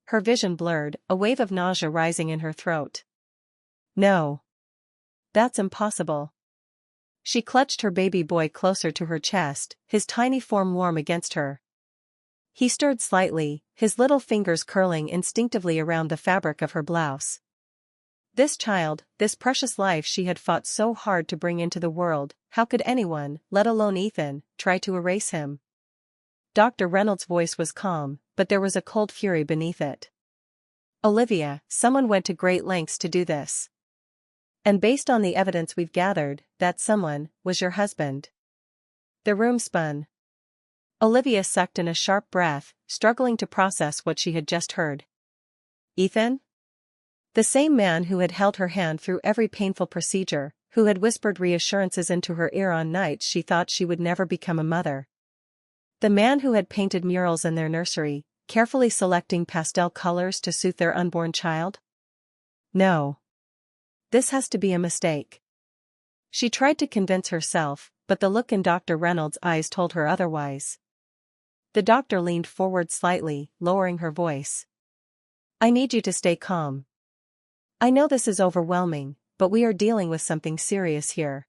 Her vision blurred, a wave of nausea rising in her throat. No. That's impossible. She clutched her baby boy closer to her chest, his tiny form warm against her. He stirred slightly, his little fingers curling instinctively around the fabric of her blouse. This child, this precious life she had fought so hard to bring into the world, how could anyone, let alone Ethan, try to erase him? Dr. Reynolds' voice was calm, but there was a cold fury beneath it. Olivia, someone went to great lengths to do this. And based on the evidence we've gathered, that someone was your husband. The room spun. Olivia sucked in a sharp breath, struggling to process what she had just heard. Ethan? The same man who had held her hand through every painful procedure, who had whispered reassurances into her ear on nights she thought she would never become a mother. The man who had painted murals in their nursery, carefully selecting pastel colors to suit their unborn child? No. This has to be a mistake. She tried to convince herself, but the look in Dr. Reynolds' eyes told her otherwise. The doctor leaned forward slightly, lowering her voice. I need you to stay calm. I know this is overwhelming, but we are dealing with something serious here.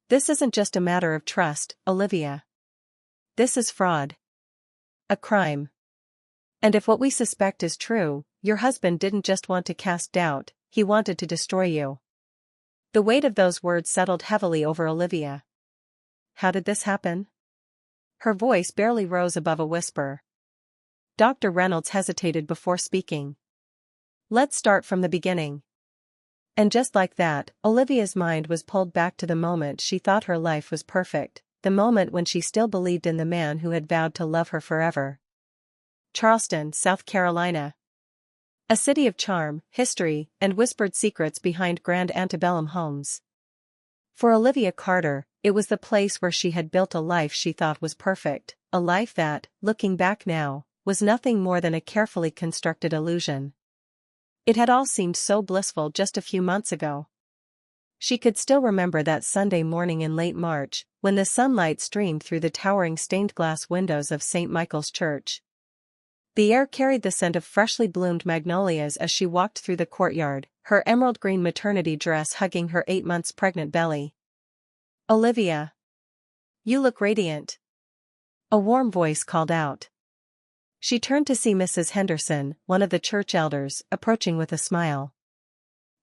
This isn't just a matter of trust, Olivia. This is fraud. A crime. And if what we suspect is true, your husband didn't just want to cast doubt, he wanted to destroy you. The weight of those words settled heavily over Olivia. How did this happen? Her voice barely rose above a whisper. Dr. Reynolds hesitated before speaking. Let's start from the beginning. And just like that, Olivia's mind was pulled back to the moment she thought her life was perfect, the moment when she still believed in the man who had vowed to love her forever. Charleston, South Carolina. A city of charm, history, and whispered secrets behind grand antebellum homes. For Olivia Carter, it was the place where she had built a life she thought was perfect, a life that, looking back now, was nothing more than a carefully constructed illusion. It had all seemed so blissful just a few months ago. She could still remember that Sunday morning in late March, when the sunlight streamed through the towering stained-glass windows of St. Michael's Church. The air carried the scent of freshly bloomed magnolias as she walked through the courtyard, her emerald green maternity dress hugging her 8 months pregnant belly. Olivia. You look radiant. A warm voice called out. She turned to see Mrs. Henderson, one of the church elders, approaching with a smile.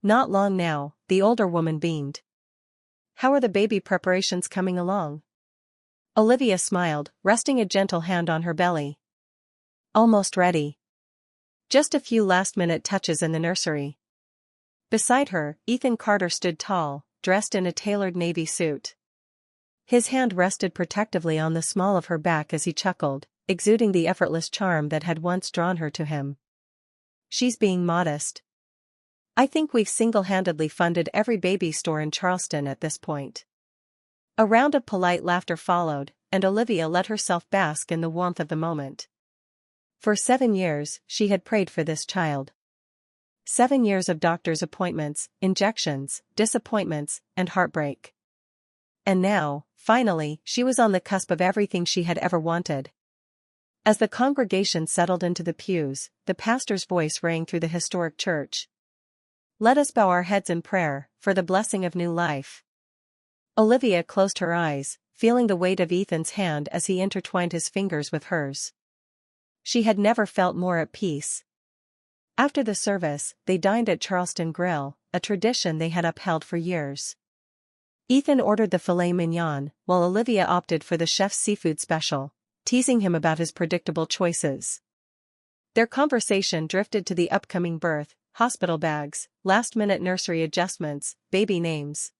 Not long now, the older woman beamed. How are the baby preparations coming along? Olivia smiled, resting a gentle hand on her belly. Almost ready. Just a few last-minute touches in the nursery. Beside her, Ethan Carter stood tall, dressed in a tailored navy suit. His hand rested protectively on the small of her back as he chuckled, exuding the effortless charm that had once drawn her to him. She's being modest. I think we've single-handedly funded every baby store in Charleston at this point. A round of polite laughter followed, and Olivia let herself bask in the warmth of the moment. For 7 years, she had prayed for this child. 7 years of doctor's appointments, injections, disappointments, and heartbreak. And now, finally, she was on the cusp of everything she had ever wanted. As the congregation settled into the pews, the pastor's voice rang through the historic church. Let us bow our heads in prayer, for the blessing of new life. Olivia closed her eyes, feeling the weight of Ethan's hand as he intertwined his fingers with hers. She had never felt more at peace. After the service, they dined at Charleston Grill, a tradition they had upheld for years. Ethan ordered the filet mignon, while Olivia opted for the chef's seafood special, teasing him about his predictable choices. Their conversation drifted to the upcoming birth, hospital bags, last-minute nursery adjustments, baby names.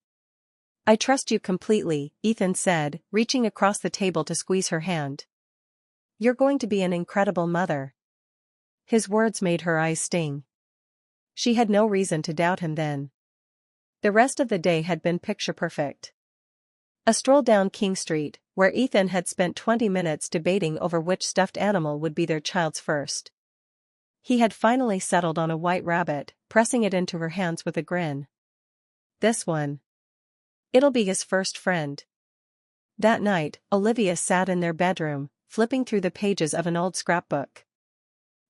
I trust you completely, Ethan said, reaching across the table to squeeze her hand. You're going to be an incredible mother. His words made her eyes sting. She had no reason to doubt him then. The rest of the day had been picture-perfect. A stroll down King Street, where Ethan had spent 20 minutes debating over which stuffed animal would be their child's first. He had finally settled on a white rabbit, pressing it into her hands with a grin. This one. It'll be his first friend. That night, Olivia sat in their bedroom, flipping through the pages of an old scrapbook.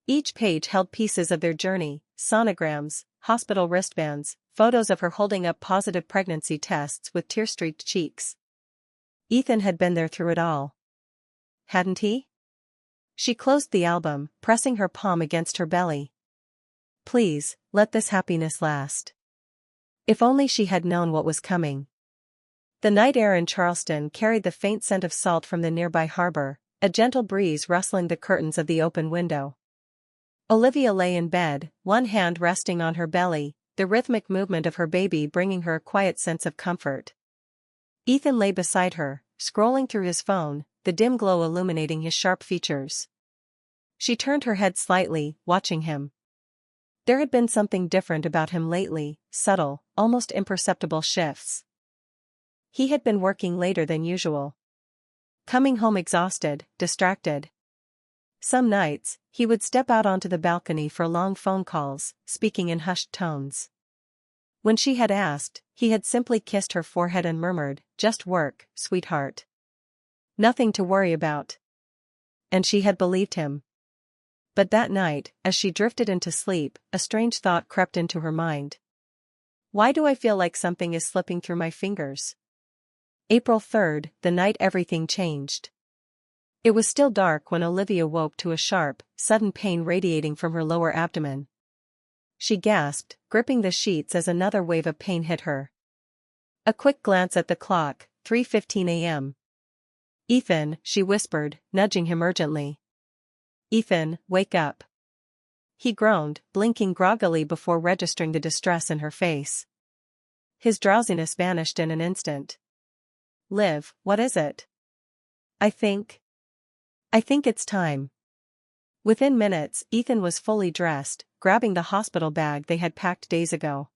Each page held pieces of their journey, sonograms, hospital wristbands, photos of her holding up positive pregnancy tests with tear-streaked cheeks. Ethan had been there through it all. Hadn't he? She closed the album, pressing her palm against her belly. Please, let this happiness last. If only she had known what was coming. The night air in Charleston carried the faint scent of salt from the nearby harbor, a gentle breeze rustling the curtains of the open window. Olivia lay in bed, one hand resting on her belly, the rhythmic movement of her baby bringing her a quiet sense of comfort. Ethan lay beside her, scrolling through his phone, the dim glow illuminating his sharp features. She turned her head slightly, watching him. There had been something different about him lately, subtle, almost imperceptible shifts. He had been working later than usual. Coming home exhausted, distracted. Some nights, he would step out onto the balcony for long phone calls, speaking in hushed tones. When she had asked, he had simply kissed her forehead and murmured, "Just work, sweetheart. Nothing to worry about." And she had believed him. But that night, as she drifted into sleep, a strange thought crept into her mind. Why do I feel like something is slipping through my fingers? April 3rd, the night everything changed. It was still dark when Olivia woke to a sharp, sudden pain radiating from her lower abdomen. She gasped, gripping the sheets as another wave of pain hit her. A quick glance at the clock, 3:15 a.m. "Ethan," she whispered, nudging him urgently. "Ethan, wake up." He groaned, blinking groggily before registering the distress in her face. His drowsiness vanished in an instant. "Liv, what is it?" I think it's time." Within minutes, Ethan was fully dressed, grabbing the hospital bag they had packed days ago.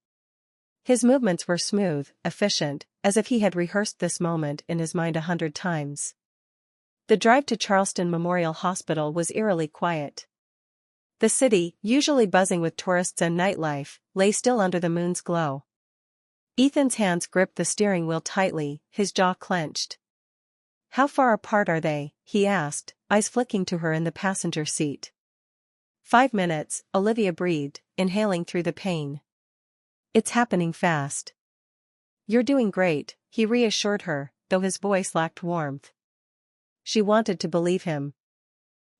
His movements were smooth, efficient, as if he had rehearsed this moment in his mind 100 times. The drive to Charleston Memorial Hospital was eerily quiet. The city, usually buzzing with tourists and nightlife, lay still under the moon's glow. Ethan's hands gripped the steering wheel tightly, his jaw clenched. "How far apart are they?" he asked, eyes flicking to her in the passenger seat. 5 minutes, Olivia breathed, inhaling through the pain. "It's happening fast." "You're doing great," he reassured her, though his voice lacked warmth. She wanted to believe him.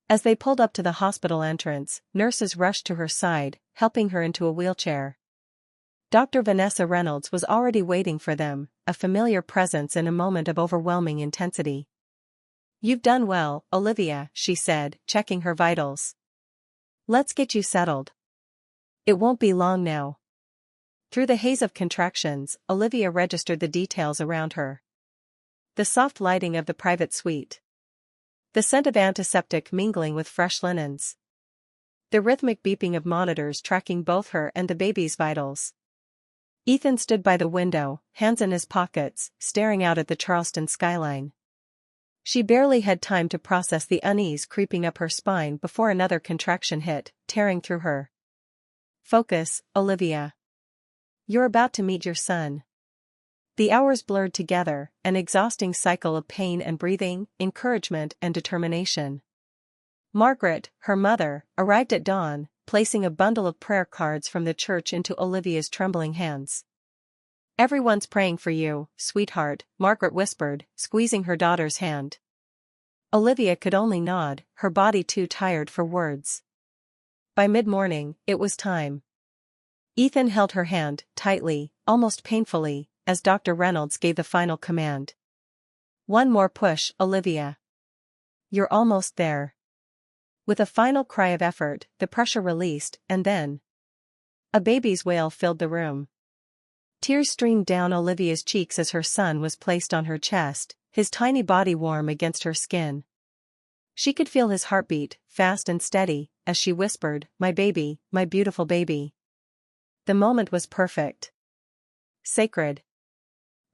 As they pulled up to the hospital entrance, nurses rushed to her side, helping her into a wheelchair. Dr. Vanessa Reynolds was already waiting for them, a familiar presence in a moment of overwhelming intensity. "You've done well, Olivia," she said, checking her vitals. "Let's get you settled. It won't be long now." Through the haze of contractions, Olivia registered the details around her. The soft lighting of the private suite. The scent of antiseptic mingling with fresh linens. The rhythmic beeping of monitors tracking both her and the baby's vitals. Ethan stood by the window, hands in his pockets, staring out at the Charleston skyline. She barely had time to process the unease creeping up her spine before another contraction hit, tearing through her. "Focus, Olivia. You're about to meet your son." The hours blurred together, an exhausting cycle of pain and breathing, encouragement and determination. Margaret, her mother, arrived at dawn, placing a bundle of prayer cards from the church into Olivia's trembling hands. "Everyone's praying for you, sweetheart," Margaret whispered, squeezing her daughter's hand. Olivia could only nod, her body too tired for words. By mid-morning, it was time. Ethan held her hand, tightly, almost painfully, as Dr. Reynolds gave the final command. "One more push, Olivia. You're almost there." With a final cry of effort, the pressure released, and then a baby's wail filled the room. Tears streamed down Olivia's cheeks as her son was placed on her chest, his tiny body warm against her skin. She could feel his heartbeat, fast and steady, as she whispered, "My baby, my beautiful baby." The moment was perfect. Sacred.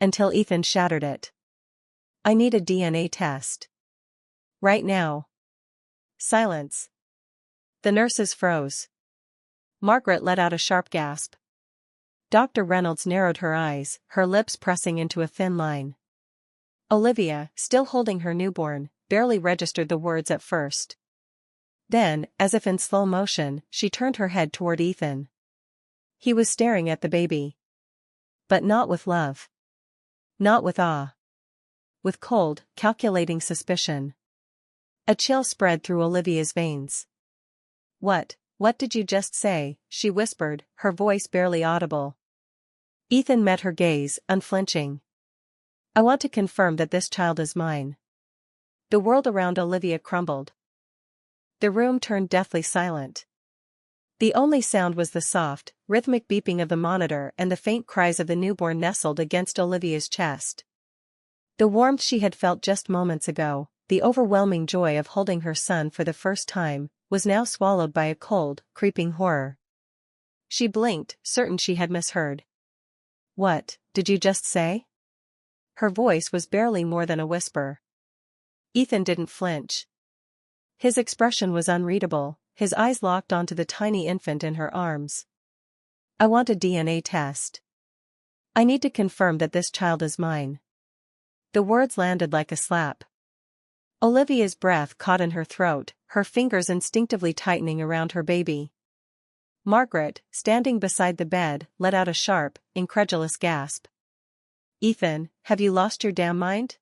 Until Ethan shattered it. "I need a DNA test. Right now." Silence. The nurses froze. Margaret let out a sharp gasp. Dr. Reynolds narrowed her eyes, her lips pressing into a thin line. Olivia, still holding her newborn, barely registered the words at first. Then, as if in slow motion, she turned her head toward Ethan. He was staring at the baby. But not with love. Not with awe. With cold, calculating suspicion. A chill spread through Olivia's veins. What did you just say?" she whispered, her voice barely audible. Ethan met her gaze, unflinching. "I want to confirm that this child is mine." The world around Olivia crumbled. The room turned deathly silent. The only sound was the soft, rhythmic beeping of the monitor and the faint cries of the newborn nestled against Olivia's chest. The warmth she had felt just moments ago, the overwhelming joy of holding her son for the first time, was now swallowed by a cold, creeping horror. She blinked, certain she had misheard. "What did you just say?" Her voice was barely more than a whisper. Ethan didn't flinch. His expression was unreadable, his eyes locked onto the tiny infant in her arms. "I want a DNA test. I need to confirm that this child is mine." The words landed like a slap. Olivia's breath caught in her throat, her fingers instinctively tightening around her baby. Margaret, standing beside the bed, let out a sharp, incredulous gasp. "Ethan, have you lost your damn mind?"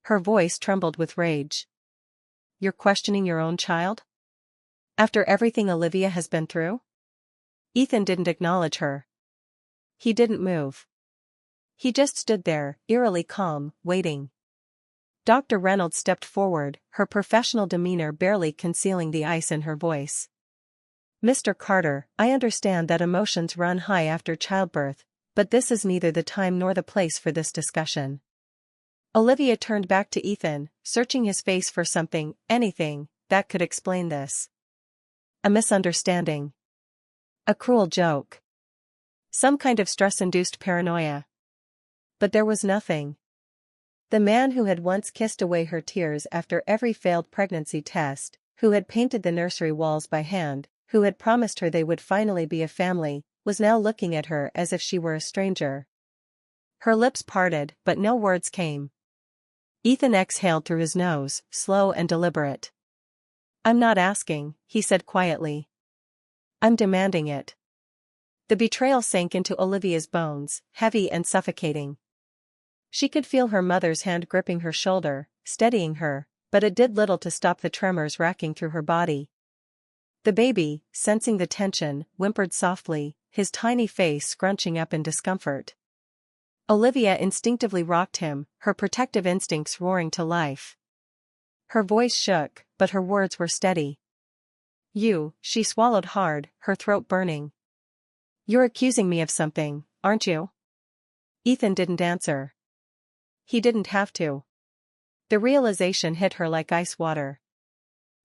Her voice trembled with rage. "You're questioning your own child? After everything Olivia has been through?" Ethan didn't acknowledge her. He didn't move. He just stood there, eerily calm, waiting. Dr. Reynolds stepped forward, her professional demeanor barely concealing the ice in her voice. "Mr. Carter, I understand that emotions run high after childbirth, but this is neither the time nor the place for this discussion." Olivia turned back to Ethan, searching his face for something, anything, that could explain this. A misunderstanding. A cruel joke. Some kind of stress-induced paranoia. But there was nothing. The man who had once kissed away her tears after every failed pregnancy test, who had painted the nursery walls by hand, who had promised her they would finally be a family, was now looking at her as if she were a stranger. Her lips parted, but no words came. Ethan exhaled through his nose, slow and deliberate. "I'm not asking," he said quietly. "I'm demanding it." The betrayal sank into Olivia's bones, heavy and suffocating. She could feel her mother's hand gripping her shoulder, steadying her, but it did little to stop the tremors racking through her body. The baby, sensing the tension, whimpered softly, his tiny face scrunching up in discomfort. Olivia instinctively rocked him, her protective instincts roaring to life. Her voice shook, but her words were steady. She swallowed hard, her throat burning. "You're accusing me of something, aren't you?" Ethan didn't answer. He didn't have to. The realization hit her like ice water.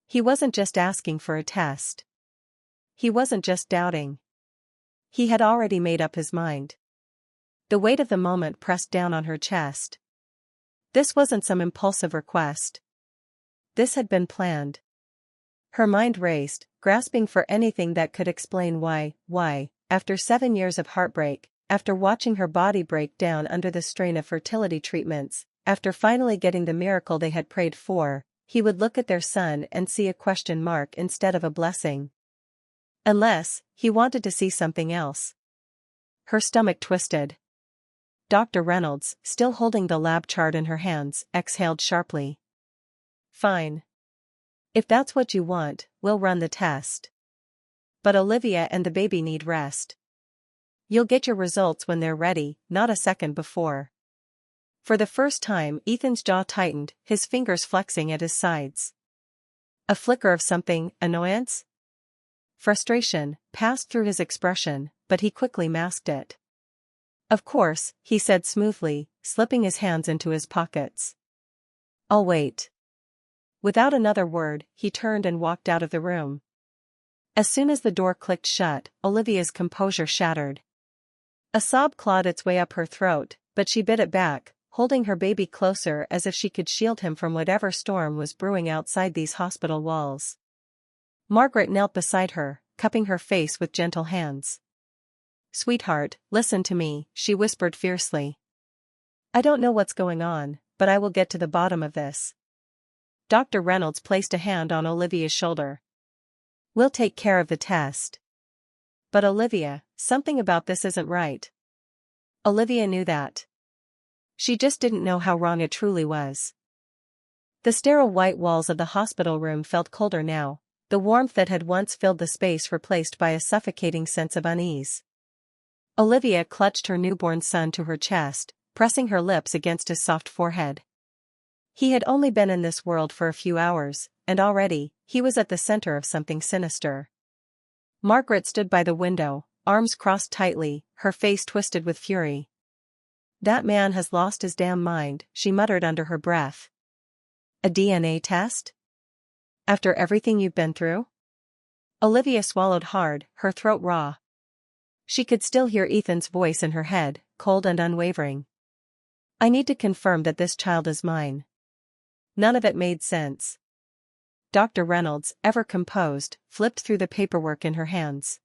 He wasn't just asking for a test. He wasn't just doubting. He had already made up his mind. The weight of the moment pressed down on her chest. This wasn't some impulsive request. This had been planned. Her mind raced, grasping for anything that could explain why, after 7 years of heartbreak, after watching her body break down under the strain of fertility treatments, after finally getting the miracle they had prayed for, he would look at their son and see a question mark instead of a blessing. Unless, he wanted to see something else. Her stomach twisted. Dr. Reynolds, still holding the lab chart in her hands, exhaled sharply. "Fine. If that's what you want, we'll run the test. But Olivia and the baby need rest. You'll get your results when they're ready, not a second before." For the first time, Ethan's jaw tightened, his fingers flexing at his sides. A flicker of something, annoyance? Frustration, passed through his expression, but he quickly masked it. "Of course," he said smoothly, slipping his hands into his pockets. "I'll wait." Without another word, he turned and walked out of the room. As soon as the door clicked shut, Olivia's composure shattered. A sob clawed its way up her throat, but she bit it back, holding her baby closer as if she could shield him from whatever storm was brewing outside these hospital walls. Margaret knelt beside her, cupping her face with gentle hands. "Sweetheart, listen to me," she whispered fiercely. "I don't know what's going on, but I will get to the bottom of this." Dr. Reynolds placed a hand on Olivia's shoulder. "We'll take care of the test." "But Olivia, something about this isn't right." Olivia knew that. She just didn't know how wrong it truly was. The sterile white walls of the hospital room felt colder now, the warmth that had once filled the space replaced by a suffocating sense of unease. Olivia clutched her newborn son to her chest, pressing her lips against his soft forehead. He had only been in this world for a few hours, and already, he was at the center of something sinister. Margaret stood by the window, arms crossed tightly, her face twisted with fury. "That man has lost his damn mind," she muttered under her breath. "A DNA test? After everything you've been through?" Olivia swallowed hard, her throat raw. She could still hear Ethan's voice in her head, cold and unwavering. "I need to confirm that this child is mine." None of it made sense. Dr. Reynolds, ever composed, flipped through the paperwork in her hands.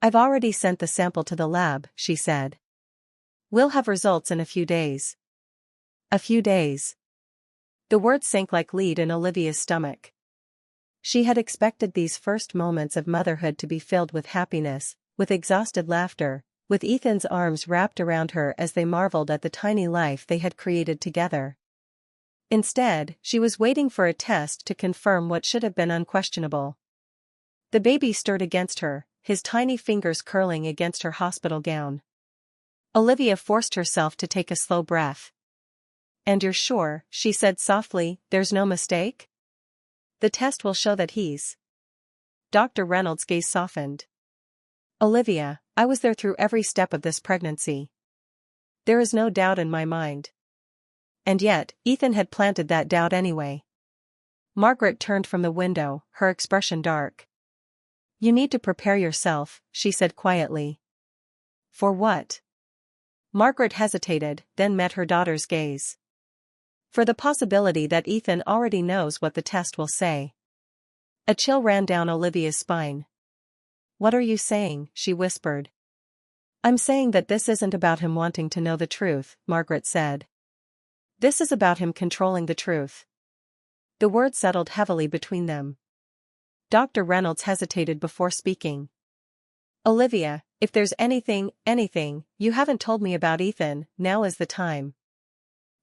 "I've already sent the sample to the lab," she said. "We'll have results in a few days." A few days. The word sank like lead in Olivia's stomach. She had expected these first moments of motherhood to be filled with happiness, with exhausted laughter, with Ethan's arms wrapped around her as they marveled at the tiny life they had created together. Instead, she was waiting for a test to confirm what should have been unquestionable. The baby stirred against her, his tiny fingers curling against her hospital gown. Olivia forced herself to take a slow breath. "And you're sure," she said softly, "there's no mistake?" "The test will show that he's—" Dr. Reynolds' gaze softened. "Olivia, I was there through every step of this pregnancy. There is no doubt in my mind." And yet, Ethan had planted that doubt anyway. Margaret turned from the window, her expression dark. "You need to prepare yourself," she said quietly. "For what?" Margaret hesitated, then met her daughter's gaze. "For the possibility that Ethan already knows what the test will say." A chill ran down Olivia's spine. "What are you saying?" she whispered. "I'm saying that this isn't about him wanting to know the truth," Margaret said. "This is about him controlling the truth." The word settled heavily between them. Dr. Reynolds hesitated before speaking. "Olivia, if there's anything you haven't told me about Ethan, now is the time."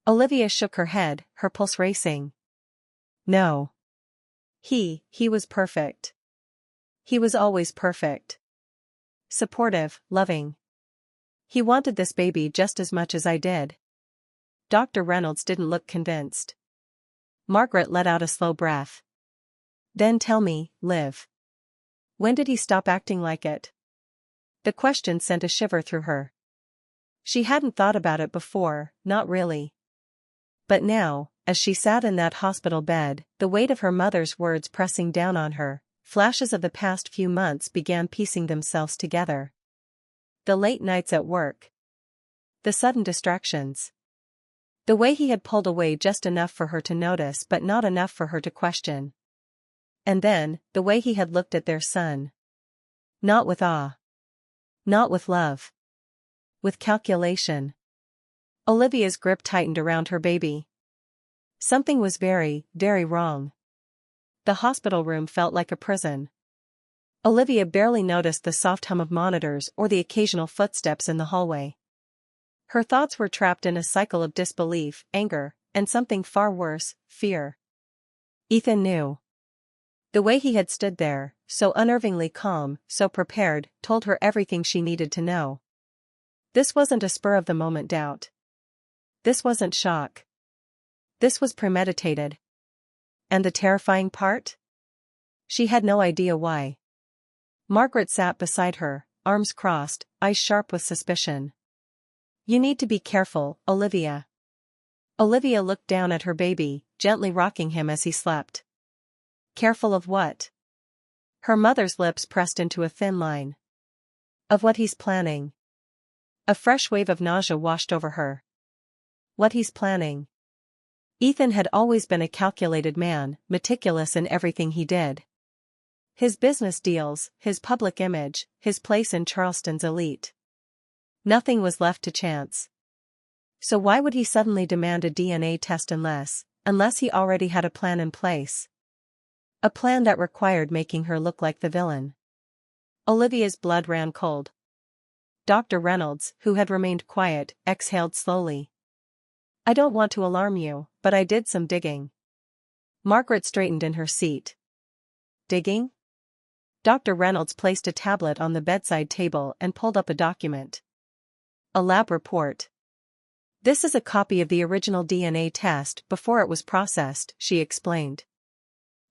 Olivia shook her head, her pulse racing. "No. He was perfect. He was always perfect. Supportive, loving. He wanted this baby just as much as I did." Dr. Reynolds didn't look convinced. Margaret let out a slow breath. "Then tell me, Liv. When did he stop acting like it?" The question sent a shiver through her. She hadn't thought about it before, not really. But now, as she sat in that hospital bed, the weight of her mother's words pressing down on her, flashes of the past few months began piecing themselves together. The late nights at work. The sudden distractions. The way he had pulled away just enough for her to notice but not enough for her to question. And then, the way he had looked at their son. Not with awe. Not with love. With calculation. Olivia's grip tightened around her baby. Something was very, very wrong. The hospital room felt like a prison. Olivia barely noticed the soft hum of monitors or the occasional footsteps in the hallway. Her thoughts were trapped in a cycle of disbelief, anger, and something far worse, fear. Ethan knew. The way he had stood there, so unnervingly calm, so prepared, told her everything she needed to know. This wasn't a spur-of-the-moment doubt. This wasn't shock. This was premeditated. And the terrifying part? She had no idea why. Margaret sat beside her, arms crossed, eyes sharp with suspicion. "You need to be careful, Olivia." Olivia looked down at her baby, gently rocking him as he slept. "Careful of what?" Her mother's lips pressed into a thin line. "Of what he's planning." A fresh wave of nausea washed over her. What he's planning. Ethan had always been a calculated man, meticulous in everything he did. His business deals, his public image, his place in Charleston's elite. Nothing was left to chance. So why would he suddenly demand a DNA test unless he already had a plan in place? A plan that required making her look like the villain. Olivia's blood ran cold. Dr. Reynolds, who had remained quiet, exhaled slowly. I don't want to alarm you, but I did some digging. Margaret straightened in her seat. Digging? Dr. Reynolds placed a tablet on the bedside table and pulled up a document. A lab report. This is a copy of the original DNA test before it was processed, she explained.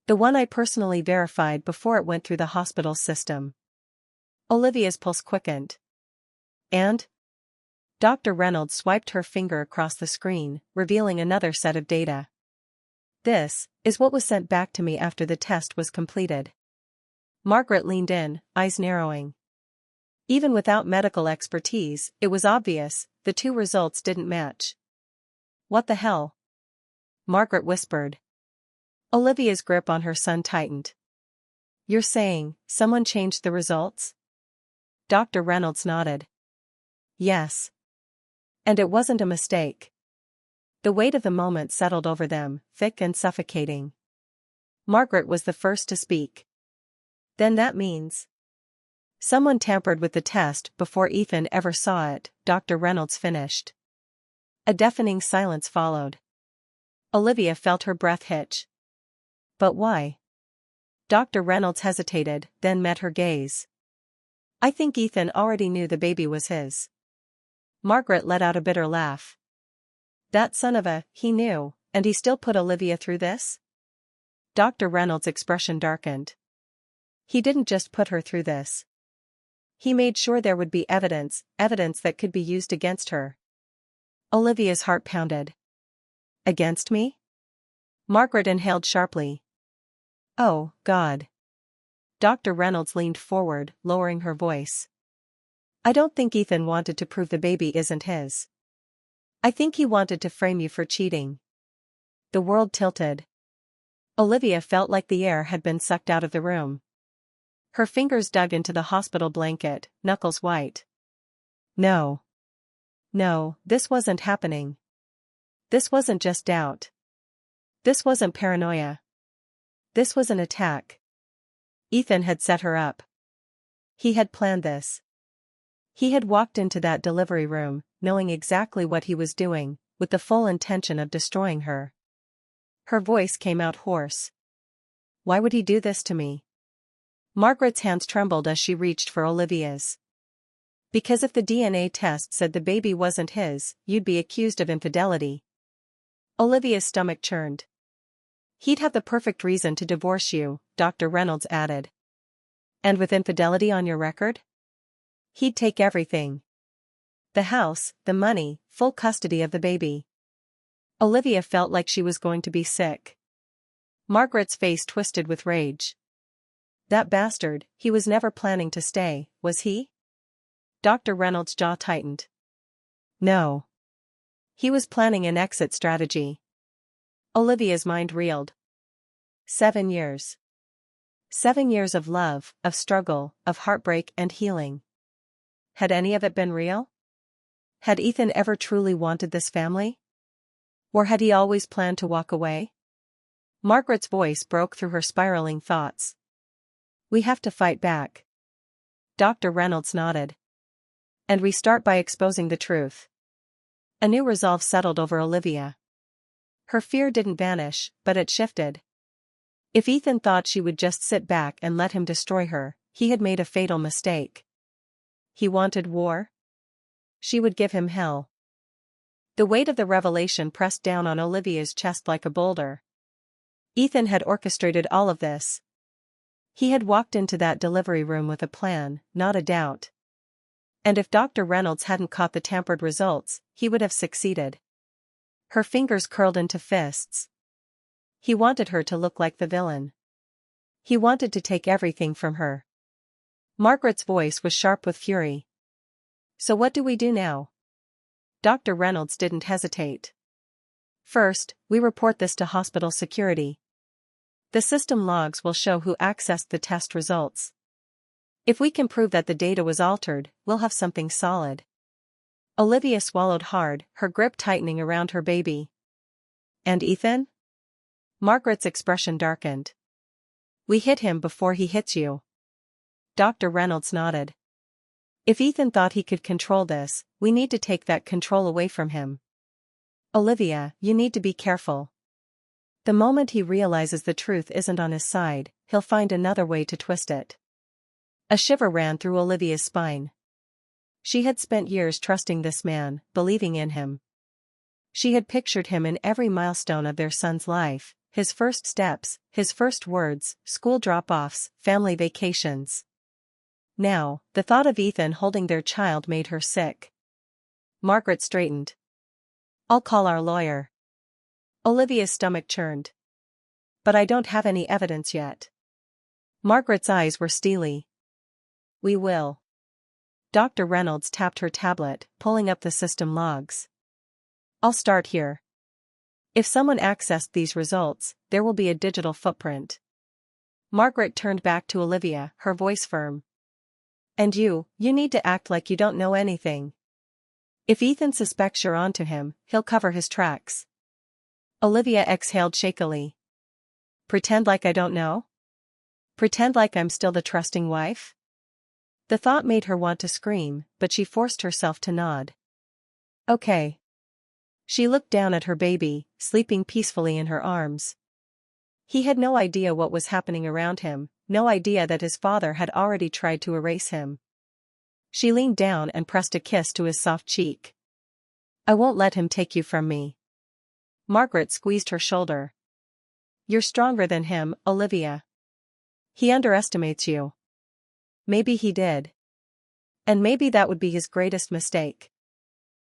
The one I personally verified before it went through the hospital system. Olivia's pulse quickened. And? Dr. Reynolds swiped her finger across the screen, revealing another set of data. This is what was sent back to me after the test was completed. Margaret leaned in, eyes narrowing. Even without medical expertise, it was obvious, the two results didn't match. What the hell? Margaret whispered. Olivia's grip on her son tightened. You're saying, someone changed the results? Dr. Reynolds nodded. Yes. And it wasn't a mistake. The weight of the moment settled over them, thick and suffocating. Margaret was the first to speak. Then that means someone tampered with the test before Ethan ever saw it, Dr. Reynolds finished. A deafening silence followed. Olivia felt her breath hitch. But why? Dr. Reynolds hesitated, then met her gaze. I think Ethan already knew the baby was his. Margaret let out a bitter laugh. That son of a, he knew, and he still put Olivia through this? Dr. Reynolds' expression darkened. He didn't just put her through this. He made sure there would be evidence that could be used against her. Olivia's heart pounded. Against me? Margaret inhaled sharply. Oh, God. Dr. Reynolds leaned forward, lowering her voice. I don't think Ethan wanted to prove the baby isn't his. I think he wanted to frame you for cheating. The world tilted. Olivia felt like the air had been sucked out of the room. Her fingers dug into the hospital blanket, knuckles white. No. No, this wasn't happening. This wasn't just doubt. This wasn't paranoia. This was an attack. Ethan had set her up. He had planned this. He had walked into that delivery room, knowing exactly what he was doing, with the full intention of destroying her. Her voice came out hoarse. Why would he do this to me? Margaret's hands trembled as she reached for Olivia's. Because if the DNA test said the baby wasn't his, you'd be accused of infidelity. Olivia's stomach churned. He'd have the perfect reason to divorce you, Dr. Reynolds added. And with infidelity on your record? He'd take everything. The house, the money, full custody of the baby. Olivia felt like she was going to be sick. Margaret's face twisted with rage. That bastard, he was never planning to stay, was he? Dr. Reynolds' jaw tightened. No. He was planning an exit strategy. Olivia's mind reeled. 7 years. 7 years of love, of struggle, of heartbreak and healing. Had any of it been real? Had Ethan ever truly wanted this family? Or had he always planned to walk away? Margaret's voice broke through her spiraling thoughts. We have to fight back. Dr. Reynolds nodded. And we start by exposing the truth. A new resolve settled over Olivia. Her fear didn't vanish, but it shifted. If Ethan thought she would just sit back and let him destroy her, he had made a fatal mistake. He wanted war? She would give him hell. The weight of the revelation pressed down on Olivia's chest like a boulder. Ethan had orchestrated all of this. He had walked into that delivery room with a plan, not a doubt. And if Dr. Reynolds hadn't caught the tampered results, he would have succeeded. Her fingers curled into fists. He wanted her to look like the villain. He wanted to take everything from her. Margaret's voice was sharp with fury. So what do we do now? Dr. Reynolds didn't hesitate. First, we report this to hospital security. The system logs will show who accessed the test results. If we can prove that the data was altered, we'll have something solid. Olivia swallowed hard, her grip tightening around her baby. And Ethan? Margaret's expression darkened. We hit him before he hits you. Dr. Reynolds nodded. If Ethan thought he could control this, we need to take that control away from him. Olivia, you need to be careful. The moment he realizes the truth isn't on his side, he'll find another way to twist it. A shiver ran through Olivia's spine. She had spent years trusting this man, believing in him. She had pictured him in every milestone of their son's life, his first steps, his first words, school drop-offs, family vacations. Now, the thought of Ethan holding their child made her sick. Margaret straightened. I'll call our lawyer. Olivia's stomach churned. But I don't have any evidence yet. Margaret's eyes were steely. We will. Dr. Reynolds tapped her tablet, pulling up the system logs. I'll start here. If someone accessed these results, there will be a digital footprint. Margaret turned back to Olivia, her voice firm. And you need to act like you don't know anything. If Ethan suspects you're onto him, he'll cover his tracks. Olivia exhaled shakily. Pretend like I don't know? Pretend like I'm still the trusting wife? The thought made her want to scream, but she forced herself to nod. Okay. She looked down at her baby, sleeping peacefully in her arms. He had no idea what was happening around him, no idea that his father had already tried to erase him. She leaned down and pressed a kiss to his soft cheek. I won't let him take you from me. Margaret squeezed her shoulder. You're stronger than him, Olivia. He underestimates you. Maybe he did. And maybe that would be his greatest mistake.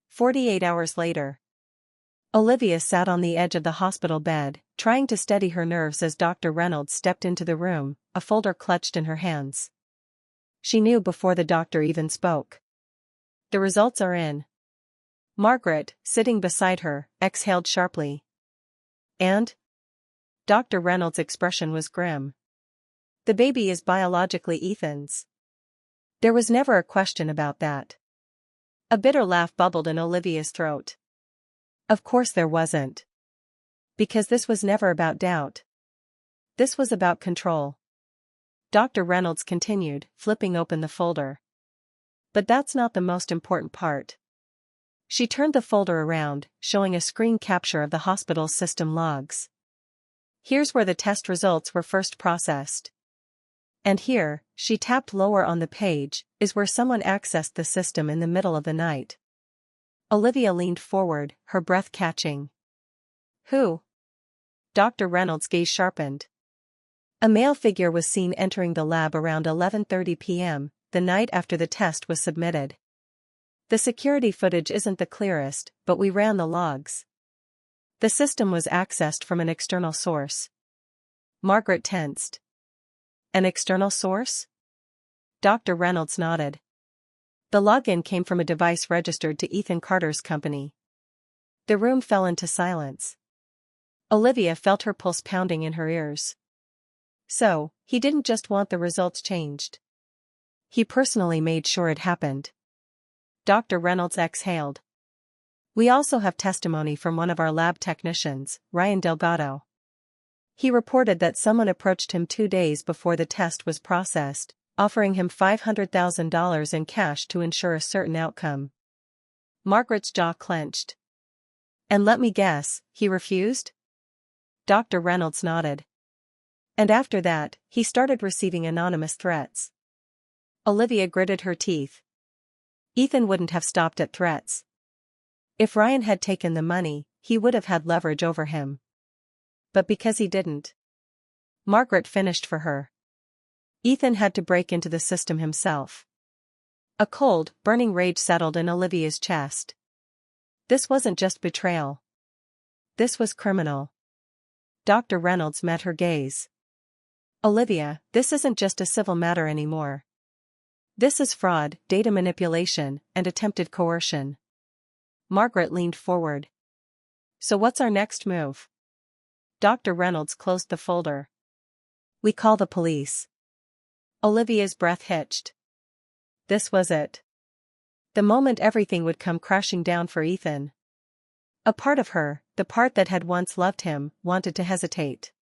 48 hours later. Olivia sat on the edge of the hospital bed, trying to steady her nerves as Dr. Reynolds stepped into the room, a folder clutched in her hands. She knew before the doctor even spoke. The results are in. Margaret, sitting beside her, exhaled sharply. And? Dr. Reynolds' expression was grim. The baby is biologically Ethan's. There was never a question about that. A bitter laugh bubbled in Olivia's throat. Of course there wasn't. Because this was never about doubt. This was about control. Dr. Reynolds continued, flipping open the folder. But that's not the most important part. She turned the folder around, showing a screen capture of the hospital's system logs. Here's where the test results were first processed. And here, she tapped lower on the page, is where someone accessed the system in the middle of the night. Olivia leaned forward, her breath catching. Who? Dr. Reynolds' gaze sharpened. A male figure was seen entering the lab around 11:30 p.m., the night after the test was submitted. The security footage isn't the clearest, but we ran the logs. The system was accessed from an external source. Margaret tensed. An external source? Dr. Reynolds nodded. The login came from a device registered to Ethan Carter's company. The room fell into silence. Olivia felt her pulse pounding in her ears. So, he didn't just want the results changed. He personally made sure it happened. Dr. Reynolds exhaled. We also have testimony from one of our lab technicians, Ryan Delgado. He reported that someone approached him 2 days before the test was processed, offering him $500,000 in cash to ensure a certain outcome. Margaret's jaw clenched. And let me guess, he refused? Dr. Reynolds nodded. And after that, he started receiving anonymous threats. Olivia gritted her teeth. Ethan wouldn't have stopped at threats. If Ryan had taken the money, he would have had leverage over him. But because he didn't. Margaret finished for her. Ethan had to break into the system himself. A cold, burning rage settled in Olivia's chest. This wasn't just betrayal. This was criminal. Dr. Reynolds met her gaze. Olivia, this isn't just a civil matter anymore. This is fraud, data manipulation, and attempted coercion. Margaret leaned forward. So what's our next move? Dr. Reynolds closed the folder. We call the police. Olivia's breath hitched. This was it. The moment everything would come crashing down for Ethan. A part of her, the part that had once loved him, wanted to hesitate.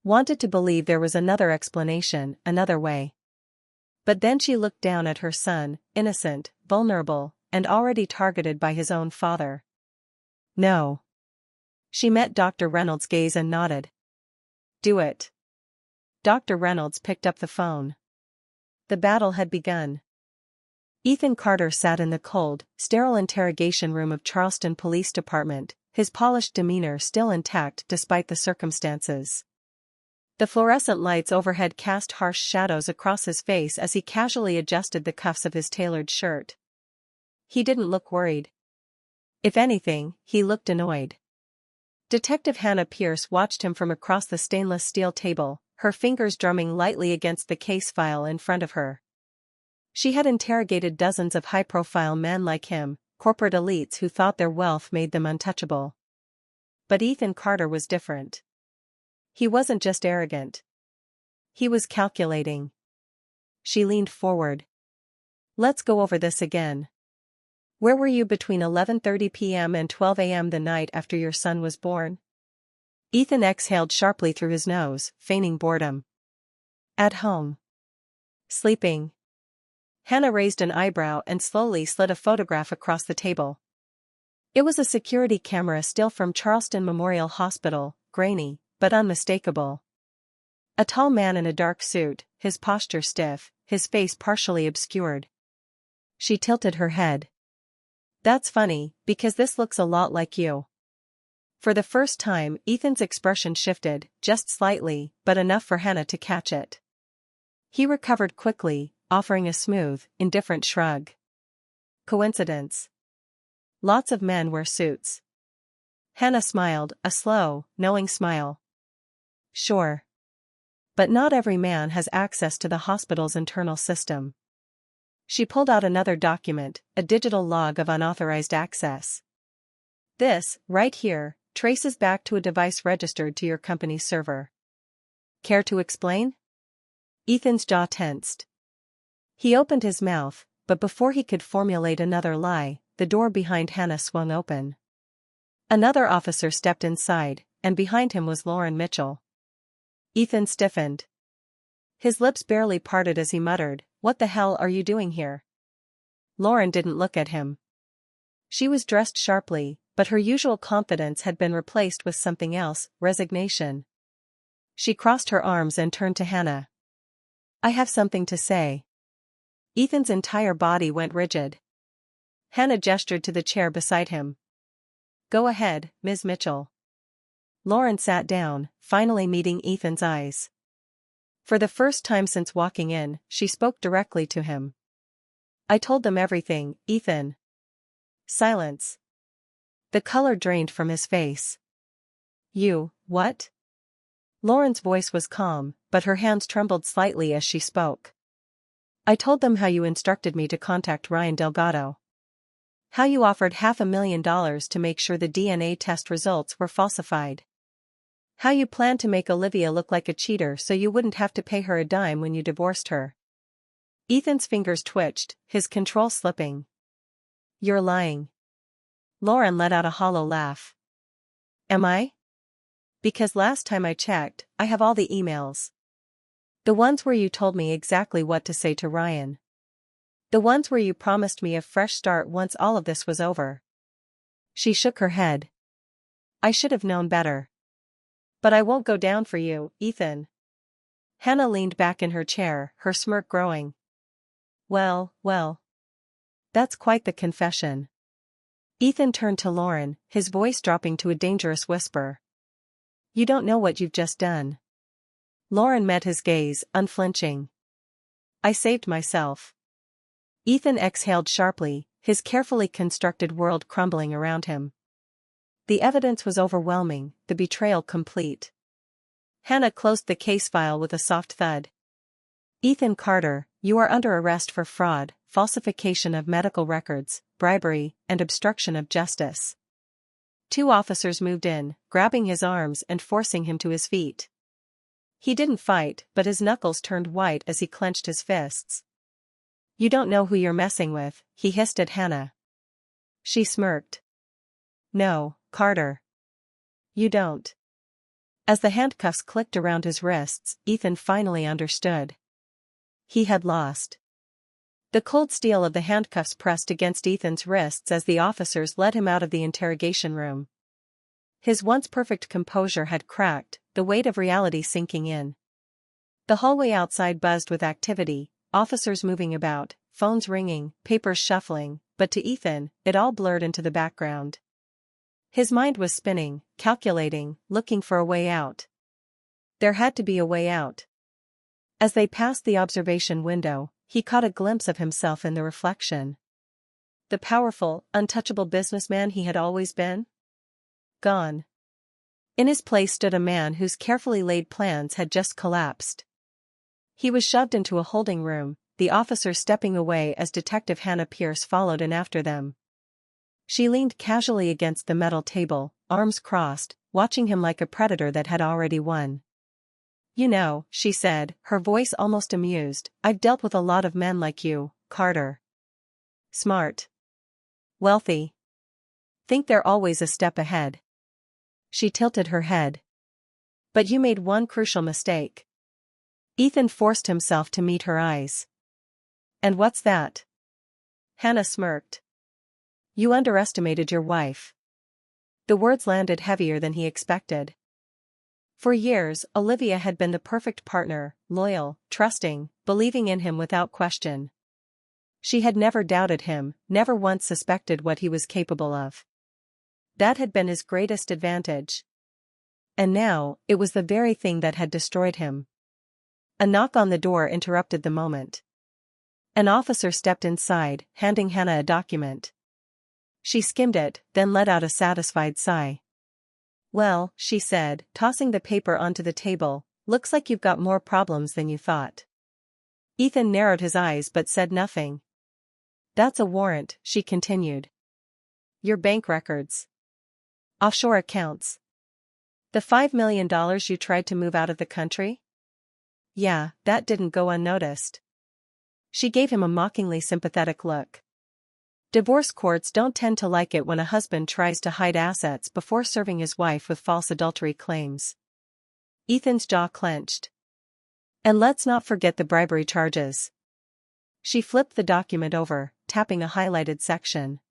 Wanted to believe there was another explanation, another way. But then she looked down at her son, innocent, vulnerable, and already targeted by his own father. No. She met Dr. Reynolds' gaze and nodded. Do it. Dr. Reynolds picked up the phone. The battle had begun. Ethan Carter sat in the cold, sterile interrogation room of Charleston Police Department, his polished demeanor still intact despite the circumstances. The fluorescent lights overhead cast harsh shadows across his face as he casually adjusted the cuffs of his tailored shirt. He didn't look worried. If anything, he looked annoyed. Detective Hannah Pierce watched him from across the stainless steel table, her fingers drumming lightly against the case file in front of her. She had interrogated dozens of high-profile men like him, corporate elites who thought their wealth made them untouchable. But Ethan Carter was different. He wasn't just arrogant. He was calculating. She leaned forward. Let's go over this again. Where were you between 11:30 p.m. and 12 a.m. the night after your son was born? Ethan exhaled sharply through his nose, feigning boredom. At home. Sleeping. Hannah raised an eyebrow and slowly slid a photograph across the table. It was a security camera still from Charleston Memorial Hospital, grainy, but unmistakable. A tall man in a dark suit, his posture stiff, his face partially obscured. She tilted her head. That's funny, because this looks a lot like you. For the first time, Ethan's expression shifted, just slightly, but enough for Hannah to catch it. He recovered quickly, offering a smooth, indifferent shrug. Coincidence. Lots of men wear suits. Hannah smiled, a slow, knowing smile. Sure. But not every man has access to the hospital's internal system. She pulled out another document, a digital log of unauthorized access. This, right here, traces back to a device registered to your company's server. Care to explain? Ethan's jaw tensed. He opened his mouth, but before he could formulate another lie, the door behind Hannah swung open. Another officer stepped inside, and behind him was Lauren Mitchell. Ethan stiffened. His lips barely parted as he muttered, "What the hell are you doing here?" Lauren didn't look at him. She was dressed sharply, but her usual confidence had been replaced with something else, resignation. She crossed her arms and turned to Hannah. I have something to say. Ethan's entire body went rigid. Hannah gestured to the chair beside him. Go ahead, Ms. Mitchell. Lauren sat down, finally meeting Ethan's eyes. For the first time since walking in, she spoke directly to him. I told them everything, Ethan. Silence. The color drained from his face. You, what? Lauren's voice was calm, but her hands trembled slightly as she spoke. I told them how you instructed me to contact Ryan Delgado. How you offered $500,000 to make sure the DNA test results were falsified. How you planned to make Olivia look like a cheater so you wouldn't have to pay her a dime when you divorced her. Ethan's fingers twitched, his control slipping. You're lying. Lauren let out a hollow laugh. Am I? Because last time I checked, I have all the emails. The ones where you told me exactly what to say to Ryan. The ones where you promised me a fresh start once all of this was over. She shook her head. I should have known better. But I won't go down for you, Ethan. Hannah leaned back in her chair, her smirk growing. Well. That's quite the confession. Ethan turned to Lauren, his voice dropping to a dangerous whisper. You don't know what you've just done. Lauren met his gaze, unflinching. I saved myself. Ethan exhaled sharply, his carefully constructed world crumbling around him. The evidence was overwhelming, the betrayal complete. Hannah closed the case file with a soft thud. Ethan Carter, you are under arrest for fraud, falsification of medical records, bribery, and obstruction of justice. 2 officers moved in, grabbing his arms and forcing him to his feet. He didn't fight, but his knuckles turned white as he clenched his fists. "You don't know who you're messing with," he hissed at Hannah. She smirked. "No, Carter. You don't." As the handcuffs clicked around his wrists, Ethan finally understood. He had lost. The cold steel of the handcuffs pressed against Ethan's wrists as the officers led him out of the interrogation room. His once perfect composure had cracked, the weight of reality sinking in. The hallway outside buzzed with activity, officers moving about, phones ringing, papers shuffling, but to Ethan, it all blurred into the background. His mind was spinning, calculating, looking for a way out. There had to be a way out. As they passed the observation window, he caught a glimpse of himself in the reflection. The powerful, untouchable businessman he had always been? Gone. In his place stood a man whose carefully laid plans had just collapsed. He was shoved into a holding room, the officers stepping away as Detective Hannah Pierce followed in after them. She leaned casually against the metal table, arms crossed, watching him like a predator that had already won. "You know," she said, her voice almost amused, "I've dealt with a lot of men like you, Carter. Smart. Wealthy. Think they're always a step ahead." She tilted her head. "But you made one crucial mistake." Ethan forced himself to meet her eyes. "And what's that?" Hannah smirked. "You underestimated your wife." The words landed heavier than he expected. For years, Olivia had been the perfect partner, loyal, trusting, believing in him without question. She had never doubted him, never once suspected what he was capable of. That had been his greatest advantage. And now, it was the very thing that had destroyed him. A knock on the door interrupted the moment. An officer stepped inside, handing Hannah a document. She skimmed it, then let out a satisfied sigh. "Well," she said, tossing the paper onto the table, "looks like you've got more problems than you thought." Ethan narrowed his eyes but said nothing. "That's a warrant," she continued. "Your bank records. Offshore accounts. The $5 million you tried to move out of the country? Yeah, that didn't go unnoticed." She gave him a mockingly sympathetic look. Divorce courts don't tend to like it when a husband tries to hide assets before serving his wife with false adultery claims. Ethan's jaw clenched. "And let's not forget the bribery charges." She flipped the document over, tapping a highlighted section.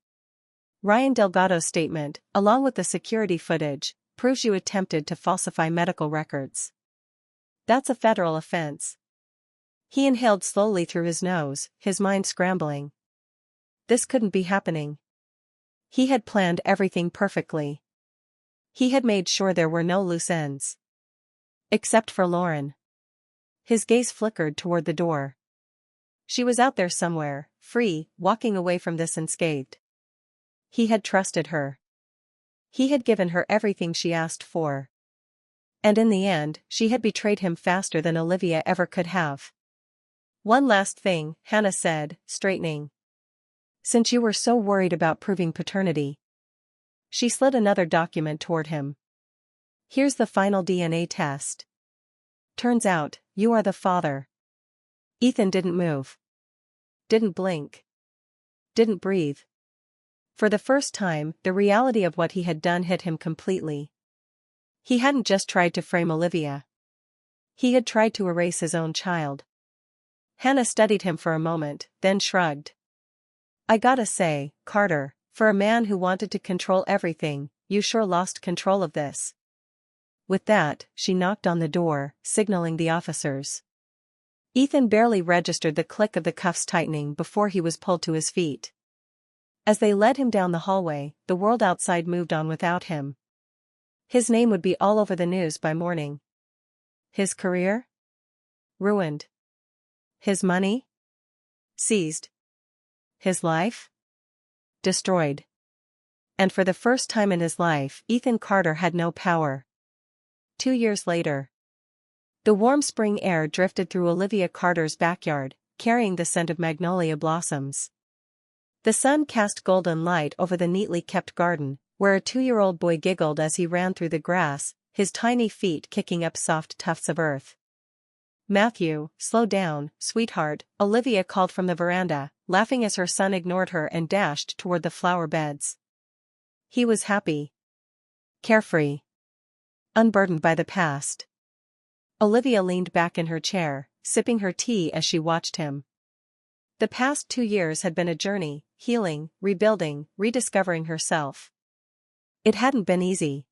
"Ryan Delgado's statement, along with the security footage, proves you attempted to falsify medical records. That's a federal offense." He inhaled slowly through his nose, his mind scrambling. This couldn't be happening. He had planned everything perfectly. He had made sure there were no loose ends. Except for Lauren. His gaze flickered toward the door. She was out there somewhere, free, walking away from this unscathed. He had trusted her. He had given her everything she asked for. And in the end, she had betrayed him faster than Olivia ever could have. "One last thing," Hannah said, straightening. "Since you were so worried about proving paternity." She slid another document toward him. "Here's the final DNA test. Turns out, you are the father." Ethan didn't move. Didn't blink. Didn't breathe. For the first time, the reality of what he had done hit him completely. He hadn't just tried to frame Olivia. He had tried to erase his own child. Hannah studied him for a moment, then shrugged. "I gotta say, Carter, for a man who wanted to control everything, you sure lost control of this." With that, she knocked on the door, signaling the officers. Ethan barely registered the click of the cuffs tightening before he was pulled to his feet. As they led him down the hallway, the world outside moved on without him. His name would be all over the news by morning. His career? Ruined. His money? Seized. His life? Destroyed. And for the first time in his life, Ethan Carter had no power. 2 years later. The warm spring air drifted through Olivia Carter's backyard, carrying the scent of magnolia blossoms. The sun cast golden light over the neatly kept garden, where a 2-year-old boy giggled as he ran through the grass, his tiny feet kicking up soft tufts of earth. Matthew, slow down, sweetheart, Olivia called from the veranda, laughing as her son ignored her and dashed toward the flower beds. He was happy. Carefree. Unburdened by the past. Olivia leaned back in her chair, sipping her tea as she watched him. The past 2 years had been a journey, healing, rebuilding, rediscovering herself. It hadn't been easy.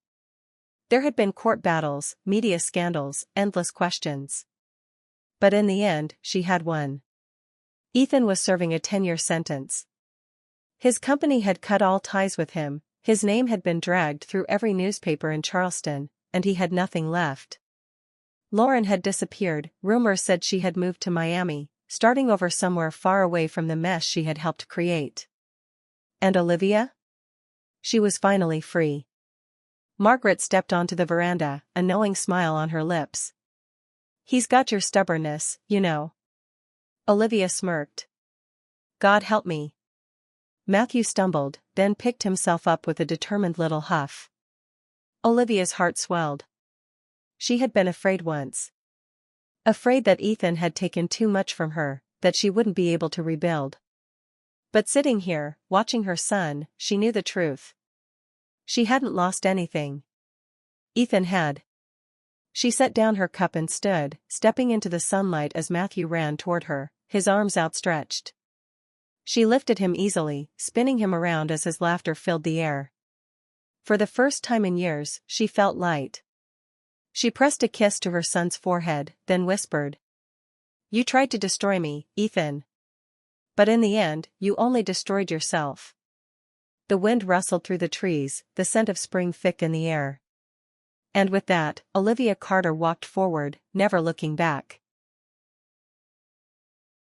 There had been court battles, media scandals, endless questions. But in the end, she had won. Ethan was serving a 10-year sentence. His company had cut all ties with him, his name had been dragged through every newspaper in Charleston, and he had nothing left. Lauren had disappeared, rumors said she had moved to Miami, starting over somewhere far away from the mess she had helped create. And Olivia? She was finally free. Margaret stepped onto the veranda, a knowing smile on her lips. He's got your stubbornness, you know. Olivia smirked. God help me. Matthew stumbled, then picked himself up with a determined little huff. Olivia's heart swelled. She had been afraid once. Afraid that Ethan had taken too much from her, that she wouldn't be able to rebuild. But sitting here, watching her son, she knew the truth. She hadn't lost anything. Ethan had. She set down her cup and stood, stepping into the sunlight as Matthew ran toward her, his arms outstretched. She lifted him easily, spinning him around as his laughter filled the air. For the first time in years, she felt light. She pressed a kiss to her son's forehead, then whispered. You tried to destroy me, Ethan. But in the end, you only destroyed yourself. The wind rustled through the trees, the scent of spring thick in the air. And with that, Olivia Carter walked forward, never looking back.